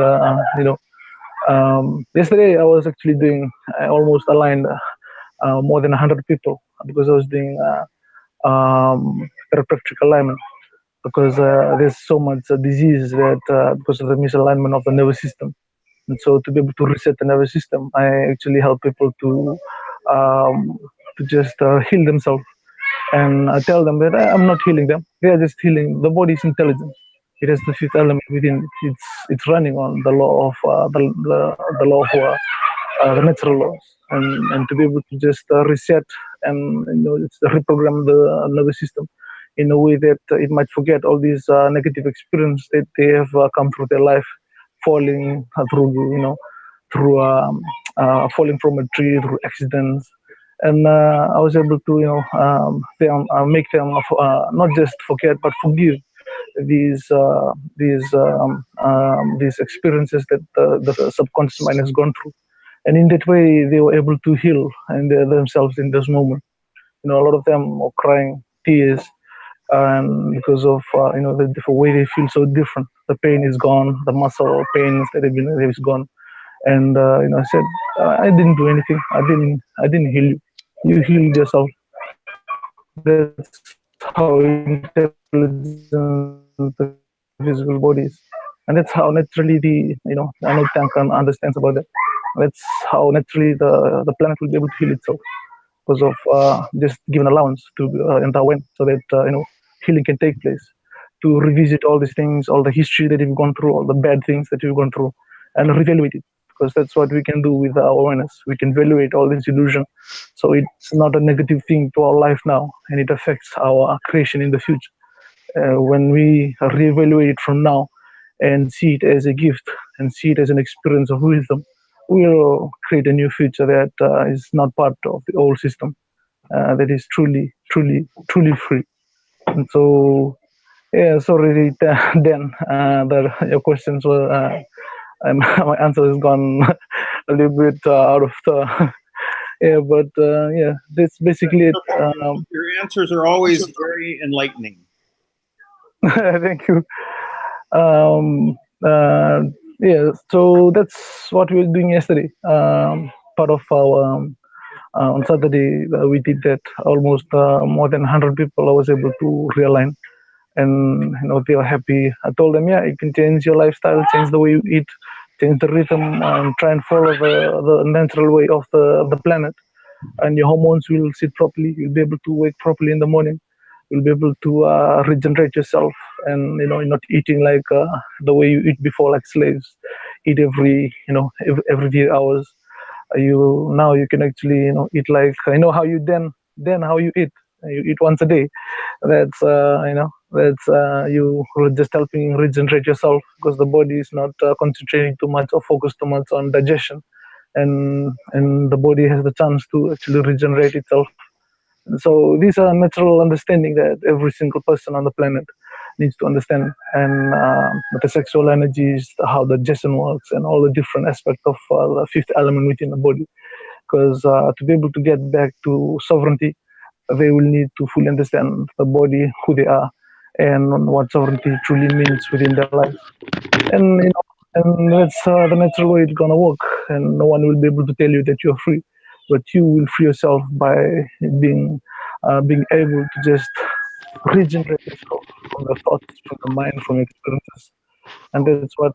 yesterday I was actually doing almost aligned more than 100 people, because I was doing chiropractic alignment, because there's so much disease that because of the misalignment of the nervous system. And so to be able to reset the nervous system, I actually help people to just heal themselves. And I tell them that I'm not healing them. They are just healing. The body is intelligent. It has the fifth element within it. It's running on the law of the law of the natural laws, and to be able to just reset and it's reprogram the nervous system in a way that it might forget all these negative experience that they have come through their life, falling through through falling from a tree, through accidents. And I was able to make them not just forget but forgive these experiences that the subconscious mind has gone through, and in that way they were able to heal and themselves in this moment. A lot of them were crying tears, and because of the way they feel so different. The pain is gone, the muscle pains that have been there is gone, and I said, I didn't do anything. I didn't heal you. You healed yourself. That's how intelligent the physical body is, and that's how naturally I know Tank understands about that. That's how naturally the planet will be able to heal itself because of just giving allowance to enter awareness, so that healing can take place, to revisit all these things, all the history that you've gone through, all the bad things that you've gone through, and reevaluate it, because that's what we can do with our awareness. We can evaluate all this illusion, so it's not a negative thing to our life now, and it affects our creation in the future. When we reevaluate it from now and see it as a gift and see it as an experience of wisdom, we'll create a new future that is not part of the old system, that is truly, truly, truly free. And so, yeah, sorry, Dan, that your questions were, my answer has gone a little bit out of the, yeah, but yeah, that's basically it. Your answers are always very enlightening. Thank you. Um, uh, yeah, so that's what we were doing yesterday. Part of our on Saturday, we did that. Almost more than 100 people I was able to realign, and they were happy. I told them, yeah, you can change your lifestyle, change the way you eat, change the rhythm, and try and follow the natural way of the planet, and your hormones will sit properly. You'll be able to wake properly in the morning. You'll be able to regenerate yourself, and you're not eating like the way you eat before, like slaves, eat every few hours. You now you can actually eat like how you then how you eat. You eat once a day. That's that's you are just helping regenerate yourself, because the body is not concentrating too much or focused too much on digestion, and the body has the chance to actually regenerate itself. So these are natural understanding that every single person on the planet needs to understand, and the sexual energies, how the digestion works, and all the different aspects of the fifth element within the body. Because to be able to get back to sovereignty, they will need to fully understand the body, who they are, and what sovereignty truly means within their life. And and that's the natural way it's gonna work. And no one will be able to tell you that you're free, but you will free yourself by being able to just regenerate yourself from the thoughts, from the mind, from experiences. And that's what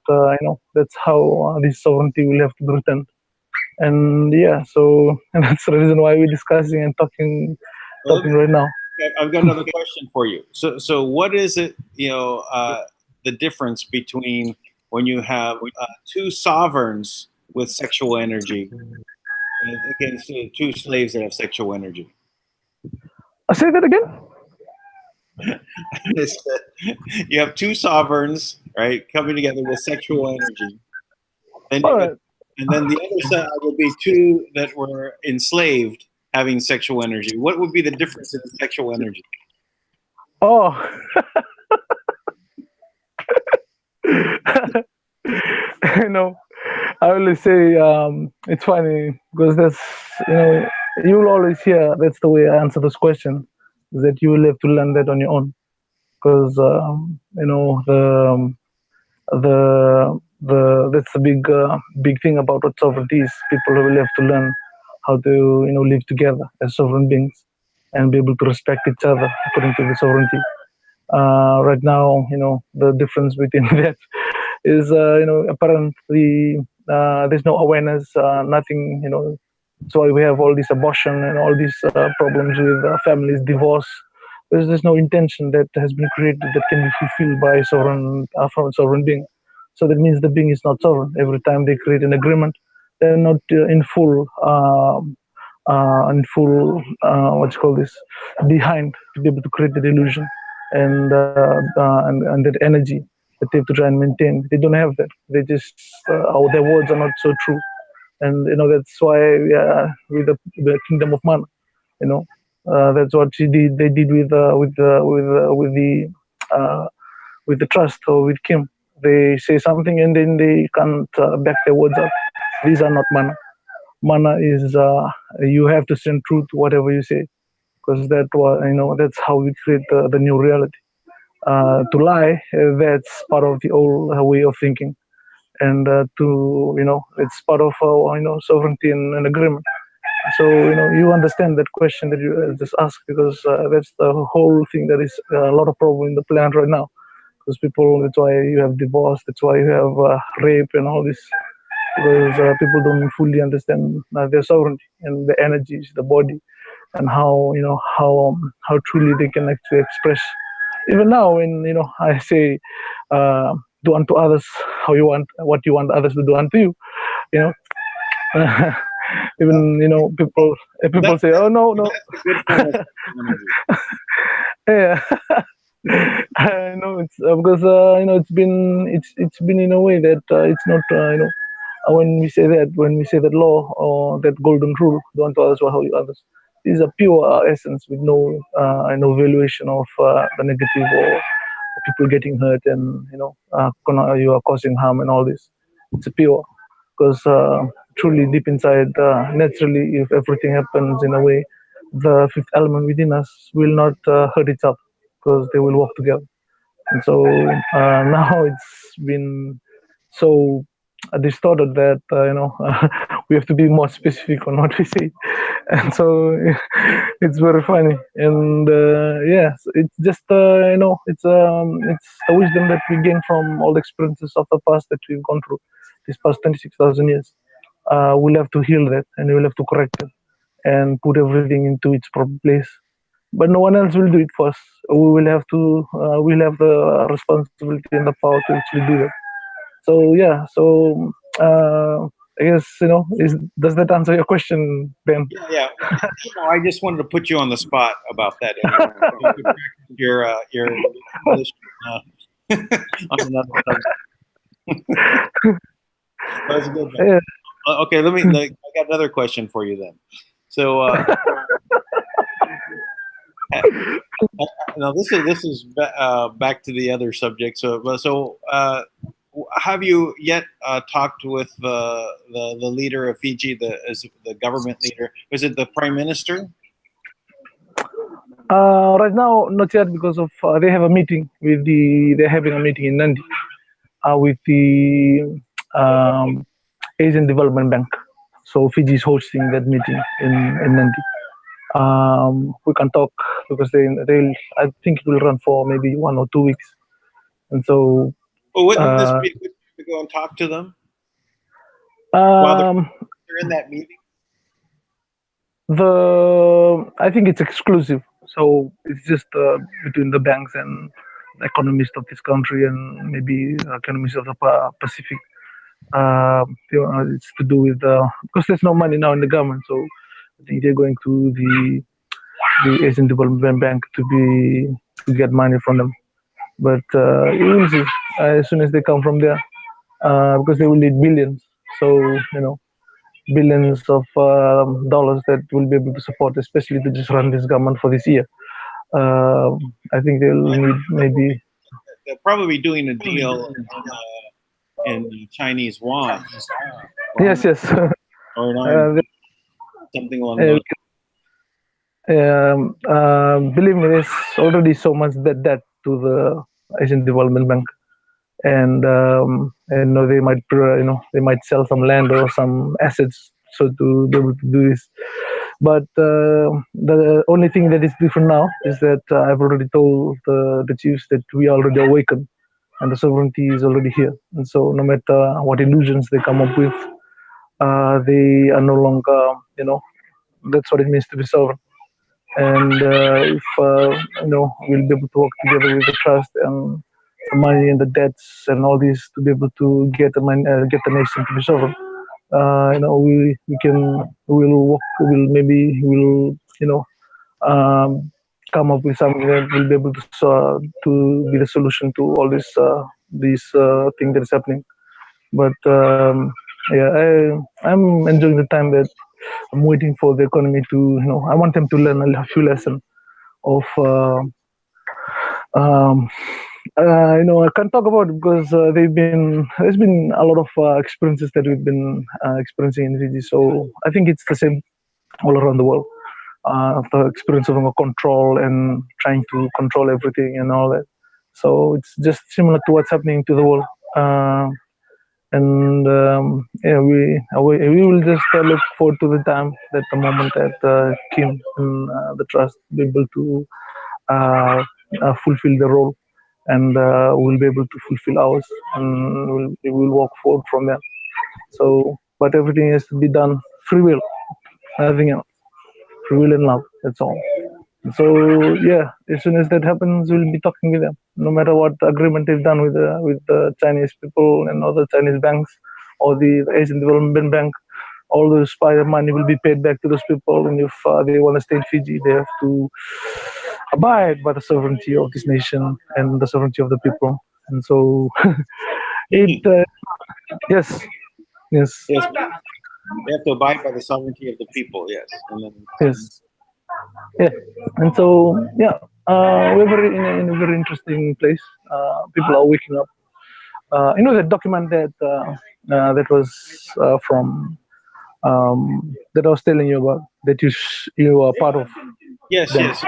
That's how this sovereignty will have to be written. And yeah, so and that's the reason why we're discussing and talking right now. I've got another question for you. So what is it? The difference between when you have two sovereigns with sexual energy against two slaves that have sexual energy. I say that again. You have two sovereigns, right, coming together with sexual energy, and All right. and then the other side would be two that were enslaved having sexual energy. What would be the difference in the sexual energy? Oh, you know, I always say it's funny because that's you'll always hear that's the way I answer this question, is that you will have to learn that on your own, because the that's the big thing about what sovereignty is. People will have to learn how to live together as sovereign beings and be able to respect each other according to the sovereignty. Right now, the difference between that is apparently there's no awareness, nothing. That's why we have all this abortion and all these problems with families, divorce. There's no intention that has been created that can be fulfilled by from a sovereign being. So that means the being is not sovereign. Every time they create an agreement, they're not in full what you call this, behind, to be able to create that illusion, and that energy that they have to try and maintain. They don't have that. They just their words are not so true, and that's why with the kingdom of Manna, you know that's what she did. They did uh, with the trust, or with Kim. They say something and then they can't back their words up. These are not Manna. Manna is you have to stand true to whatever you say. because that's how we create the new reality. To lie, that's part of the old way of thinking, and it's part of sovereignty and agreement. So you understand that question that you just asked, because that's the whole thing that is a lot of problem in the planet right now. Because people, that's why you have divorce, that's why you have rape and all this, because people don't fully understand their sovereignty and the energies, the body, and how truly they can actually express. Even now, when I say, do unto others how you want, what you want others to do unto you, you know. Even people say, oh no, no. That's a good form of energy. Yeah. I know it's because it's been in a way that it's not when we say that law or that golden rule, do unto others how you others, is a pure essence with no valuation of the negative or people getting hurt and you are causing harm and all this. It's a pure, because truly deep inside, naturally, if everything happens in a way, the fifth element within us will not hurt each other, because they will work together. And so now it's been so distorted that we have to be more specific on what we say, and so it's very funny. And yes, it's just it's a wisdom that we gain from all the experiences of the past that we've gone through these past 26,000 years. We'll have to heal that, and we'll have to correct it and put everything into its proper place, but no one else will do it for us. We'll have the responsibility and the power to actually do that. So yeah, so I guess does that answer your question, Ben? Yeah. No, I just wanted to put you on the spot about that. Anyway. your English on another subject. That was a good one. Yeah. Okay, I got another question for you then. So now this is back to the other subject. So have you yet talked with the leader of Fiji, the government leader? Was it the prime minister? Right now, not yet, because of they have a meeting they're having a meeting in Nandi with the Asian Development Bank. So Fiji is hosting that meeting in Nandi. We can talk, because they'll I think it will run for maybe 1 or 2 weeks, and so. Well, wouldn't this be good to go and talk to them while they're in that meeting? I think it's exclusive, so it's just between the banks and the economists of this country, and maybe economists of the Pacific. It's to do with because there's no money now in the government, so I think they're going to the Asian Development Bank to get money from them. But you will see as soon as they come from there, because they will need billions. So billions of dollars that will be able to support, especially to just run this government for this year. I think they'll need maybe. They'll probably be doing a deal in Chinese yuan. Yes. Or something along those. Believe me, there's already so much debt to the Asian Development Bank, and they might sell some land or some assets so to be able to do this. But the only thing that is different now is that I've already told the chiefs that we are already awakened, and the sovereignty is already here. And so no matter what illusions they come up with, they are no longer, that's what it means to be sovereign. And if we'll be able to work together with the trust and the money and the debts and all this to be able to get the nation to be sovereign, we'll come up with something that will be able to be the solution to all this thing that is happening. But yeah, I'm enjoying the time that I'm waiting for the economy to, I want them to learn a few lessons of, I can't talk about it because there's been a lot of experiences that we've been experiencing in Fiji. So I think it's the same all around the world. of the experience of control and trying to control everything and all that. So it's just similar to what's happening to the world. And yeah, we will just look forward to the time that the moment that Kim and the trust be able to fulfill the role, and we'll be able to fulfill ours, and we'll walk forward from there. So, but everything has to be done free will, nothing else. Free will and love. That's all. So yeah, as soon as that happens, we'll be talking with them. No matter what agreement they've done with the Chinese people and other Chinese banks or the Asian Development Bank, all the spire money will be paid back to those people. And if they want to stay in Fiji, they have to abide by the sovereignty of this nation and the sovereignty of the people. And so it yes, yes, Yes, they have to abide by the sovereignty of the people. Yes, and then yes. Yeah, and so yeah, we're in a very interesting place. People are waking up. That document that was from that I was telling you about, that you are part of. yes, Them. yes.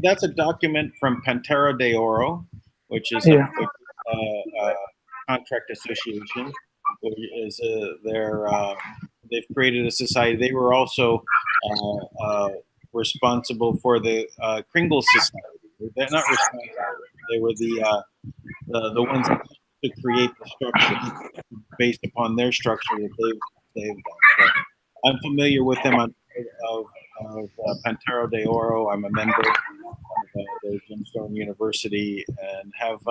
That's a document from Pantera de Oro, which is Yeah. a contract association. Which is they've created a society. They were also responsible for the Kringle Society. They're not responsible. They were the ones to create the structure based upon their structure that they've done. So I'm familiar with them. I'm of Pantero de Oro. I'm a member of the Gemstone University, and have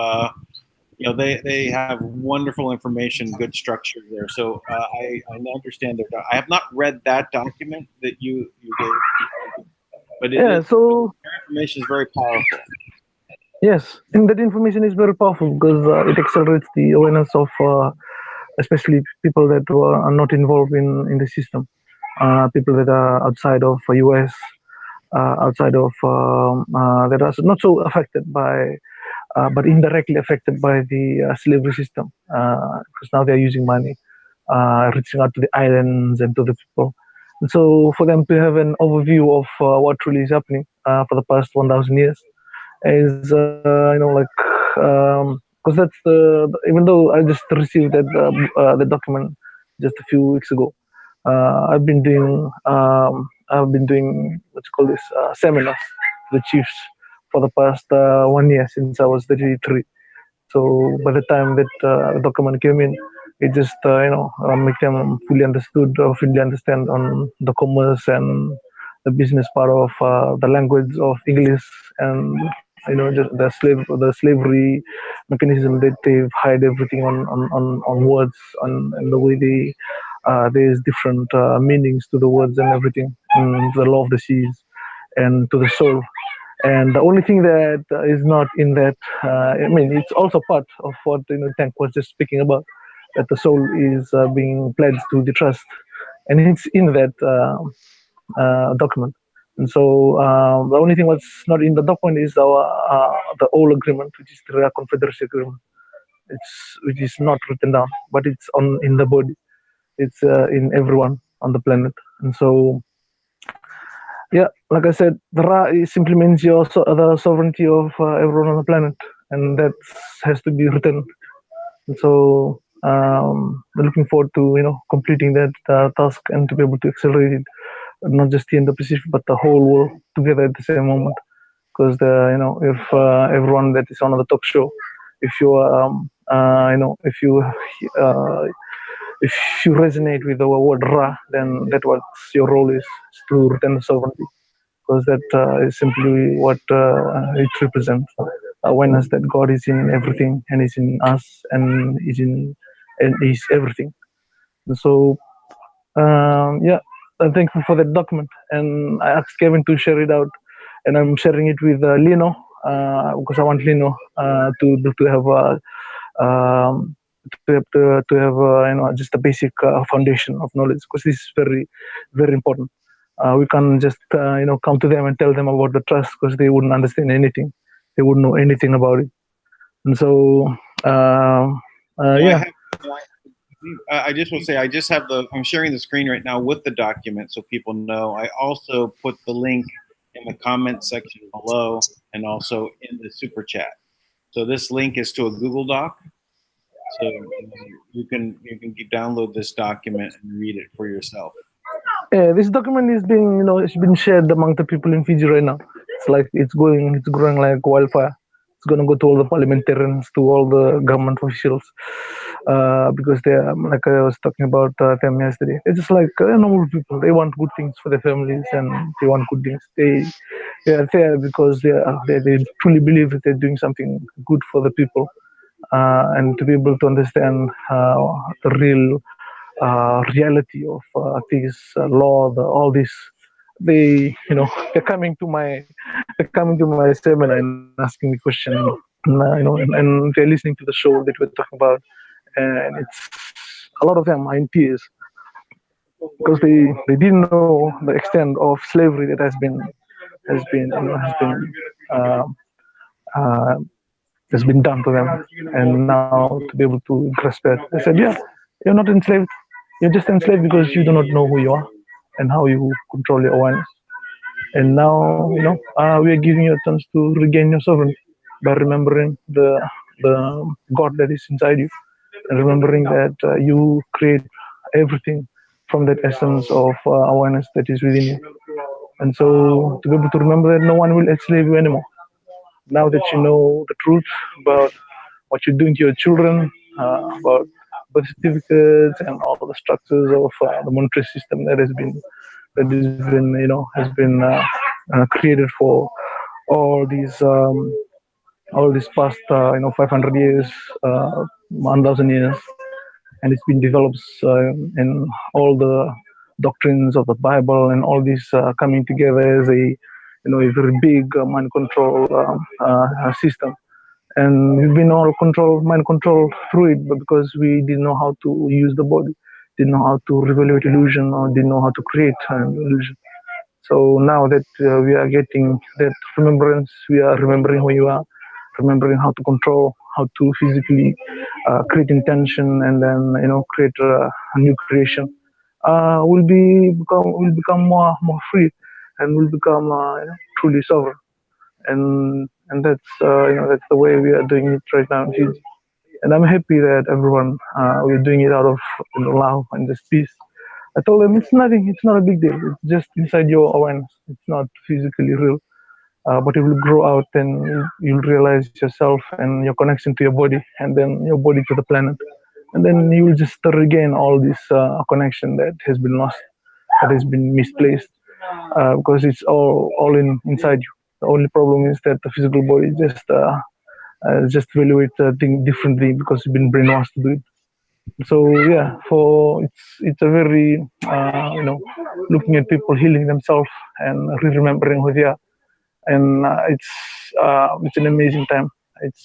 they have wonderful information, good structure there. So I understand their. I have not read that document that you gave, but Yeah. So their information is very powerful. yes, and that information is very powerful because it accelerates the awareness of especially people that are not involved in the system, people that are outside of US, outside of that are not so affected by, but indirectly affected by the slavery system, because now they're using money, reaching out to the islands and to the people. And so for them to have an overview of what really is happening for the past 1,000 years is because that's even though I just received the document just a few weeks ago. I've been doing what's called this seminars to the chiefs for the past 1 year since I was 33. So by the time that the document came in, it just make them fully understood or fully understand on the commerce and the business part of the language of English, and just the slavery mechanism that they've hide everything on words, and the way there's different meanings to the words and everything, and the law of the seas and to the soul. And the only thing that is not in that, I mean, it's also part of what Tank was just speaking about, that the soul is being pledged to the trust, and it's in that document. And so the only thing what's not in the document is the old agreement, which is the Confederacy agreement. Which is not written down, but it's on in the body. It's in everyone on the planet, and so yeah, like I said, the Ra simply means the sovereignty of everyone on the planet, and that has to be written. And so we're looking forward to completing that task and to be able to accelerate it, not just here in the Pacific, but the whole world together at the same moment. Because if everyone that is on the talk show, if you uh, if you resonate with the word Ra, then that what your role is to return the sovereignty, because that is simply what it represents. Awareness that God is in everything and is in us and is everything. And so yeah, I'm thankful for that document, and I asked Kevin to share it out, and I'm sharing it with Lino because I want Lino to have to have just a basic foundation of knowledge, because this is very very important. We can't just come to them and tell them about the trust, because they wouldn't understand anything. They wouldn't know anything about it. And so I yeah, have I just will say I just have I'm sharing the screen right now with the document so people know. I also put the link in the comment section below and also in the super chat. So this link is to a Google Doc. So you can download this document and read it for yourself. Yeah, this document is being, it's been shared among the people in Fiji right now. It's like it's growing like wildfire. It's gonna go to all the parliamentarians, to all the government officials, because they are, like I was talking about them yesterday. It's just like normal people. They want good things for their families and they want good things. They are there because they truly believe that they're doing something good for the people, and to be able to understand the real reality of this law, all this. They're coming to my seminar and asking me questions, and they're listening to the show that we're talking about, and it's a lot of them are in tears because they didn't know the extent of slavery that uh, uh, has been done to them, and now to be able to grasp that, I said, yeah, you're not enslaved. You're just enslaved because you do not know who you are and how you control your awareness. And now, we are giving you a chance to regain your sovereignty by remembering the God that is inside you, and remembering that you create everything from that essence of awareness that is within you. And so, to be able to remember that no one will enslave you anymore. Now that you know the truth about what you're doing to your children, about birth certificates and all the structures of the monetary system has been created for all these past 500 years, 1,000 years, and it's been developed in all the doctrines of the Bible, and all these coming together as a very big mind control system. And we've been all mind control through it, but because we didn't know how to use the body, didn't know how to revealate illusion, or didn't know how to create an illusion. So now that we are getting that remembrance, we are remembering who you are, remembering how to control, how to physically create intention, and then create a new creation. Will become more free, and will become truly sovereign. And that's the way we are doing it right now in Fiji. And I'm happy that everyone we're doing it out of love and this peace. I told them it's nothing, it's not a big deal. It's just inside your awareness. It's not physically real, but it will grow out, and you'll realize yourself and your connection to your body, and then your body to the planet, and then you will just regain all this connection that has been lost, that has been misplaced, because it's all inside you. The only problem is that the physical body just evaluate things differently because you've been brainwashed to do it. So yeah, for it's a very looking at people healing themselves and remembering who they are, and it's an amazing time.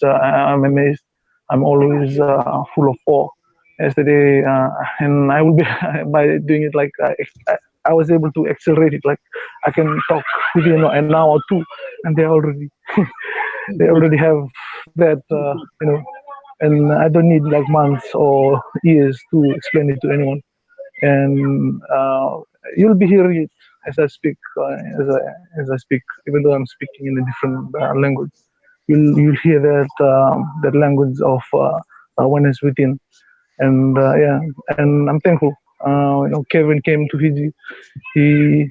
I'm amazed. I'm always full of awe. Yesterday, and I will be by doing it like I was able to accelerate it. Like I can talk within an hour or two, and they already have that and I don't need like months or years to explain it to anyone. And you'll be hearing it as I speak, as I speak, even though I'm speaking in a different language. You'll hear that language of awareness within, and yeah, and I'm thankful. Kevin came to Fiji. He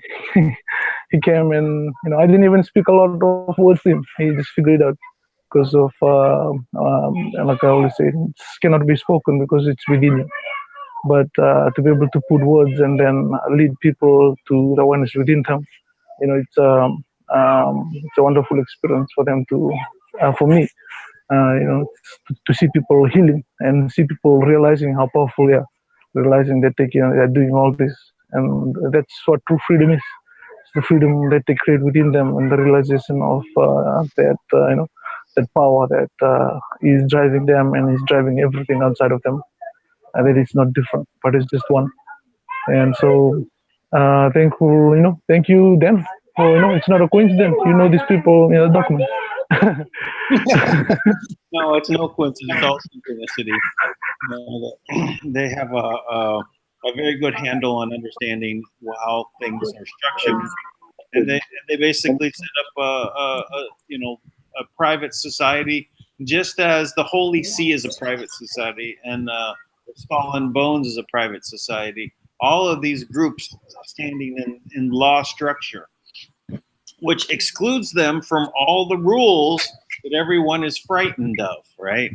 he came, and I didn't even speak a lot of words to him. He just figured it out because of like I always say, it cannot be spoken because it's within you. But to be able to put words and then lead people to the awareness within them, it's a wonderful experience for them for me, to see people healing and see people realizing how powerful they are, realizing that they're doing all this, and that's what true freedom is. It's the freedom that they create within them, and the realization of that power that is driving them and is driving everything outside of them. And that it's not different, but it's just one. And so, thankful, thank you, Dan. For it's not a coincidence. You know these people in the document. No, it's no coincidence. It's all synchronicity. they have a very good handle on understanding how things are structured, and they basically set up a private society, just as the Holy See is a private society, and Skull and Bones is a private society. All of these groups standing in law structure, which excludes them from all the rules that everyone is frightened of, right?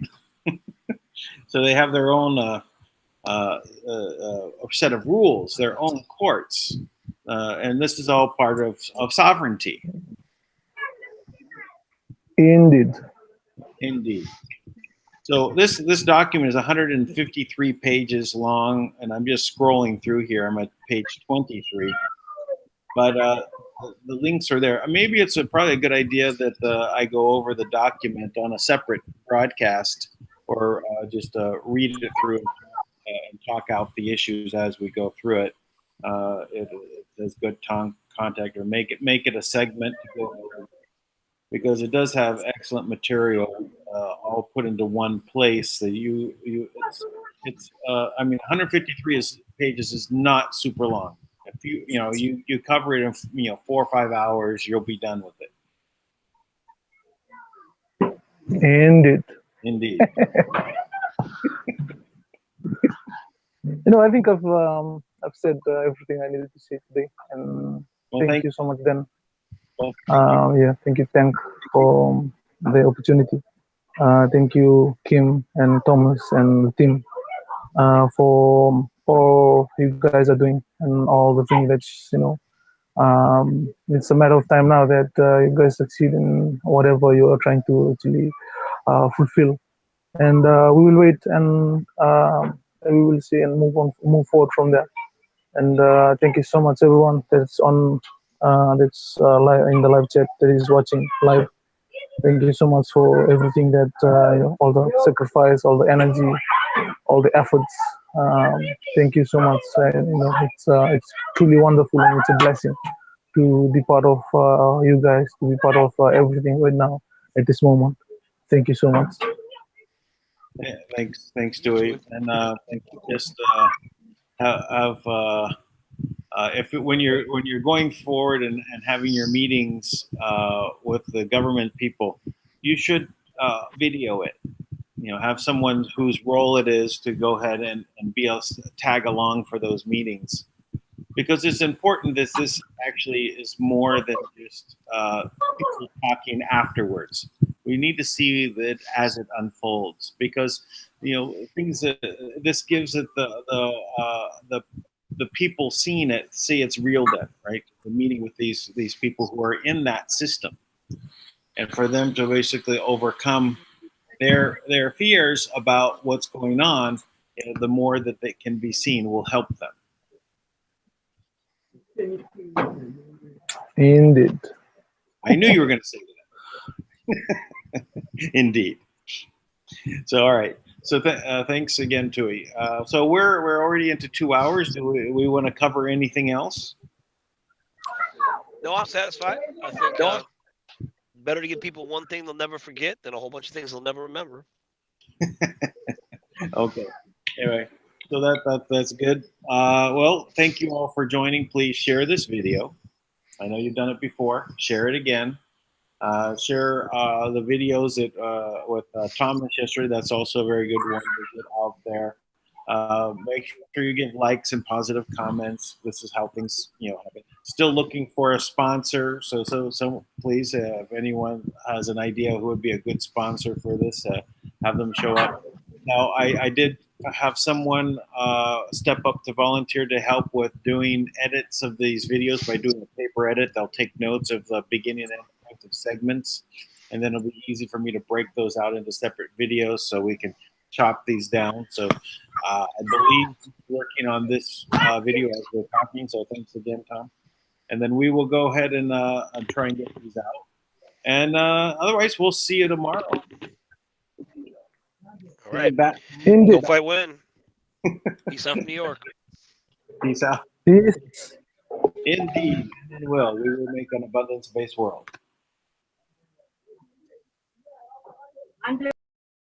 So they have their own set of rules, their own courts, and this is all part of sovereignty. Indeed. Indeed. So this document is 153 pages long, and I'm just scrolling through here. I'm at page 23, but the links are there. Maybe it's probably a good idea that I go over the document on a separate broadcast, or just read it through and talk out the issues as we go through it. It's good contact, or make it a segment to go over, because it does have excellent material all put into one place. That it's 153 pages is not super long. If you cover it in 4 or 5 hours, you'll be done with it. Indeed. I think I've said everything I needed to say today, and thank you so much, Dan. Thank you, Tank, for the opportunity. Thank you, Kim and Thomas and the team, for you guys are doing, and all the things that it's a matter of time now that you guys succeed in whatever you are trying to actually fulfill, and we will wait, and we will see and move forward from there. And thank you so much, everyone that's on live in the live chat, that is watching live. Thank you so much for everything that all the sacrifice, all the energy, all the efforts. Thank you so much. It's truly wonderful, and it's a blessing to be part of you guys, to be part of everything right now at this moment. Thank you so much. Yeah, thanks, Dewey, and thank you. Just when you're going forward and having your meetings with the government people, you should video it. Have someone whose role it is to go ahead and be able to tag along for those meetings, because it's important that this actually is more than just people talking afterwards. We need to see that as it unfolds, because things that this gives it the people seeing it see it's real then, right? The meeting with these people who are in that system, and for them to basically overcome their fears about what's going on, the more that they can be seen will help them. Indeed. I knew you were going to say that. Indeed. So, all right. So thanks again, Tui. So we're already into 2 hours. Do we want to cover anything else? No, I'm satisfied. I think better to give people one thing they'll never forget than a whole bunch of things they'll never remember. Okay. Anyway, so that's good. Well, thank you all for joining. Please share this video. I know you've done it before. Share it again. Share the videos with Thomas yesterday. That's also a very good one to get out there. Make sure you give likes and positive comments. This is how things happen. Still looking for a sponsor, so please, if anyone has an idea who would be a good sponsor for this, have them show up. Now, I did have someone step up to volunteer to help with doing edits of these videos by doing a paper edit. They'll take notes of the beginning and end of segments, and then it'll be easy for me to break those out into separate videos so we can chop these down. So I believe working on this video as we're talking. So thanks again, Tom. And then we will go ahead and try and get these out. And otherwise, we'll see you tomorrow. All right. Indeed. Go fight, win. Peace out from New York. Peace out. Peace. Indeed, we will. We will make an abundance-based world.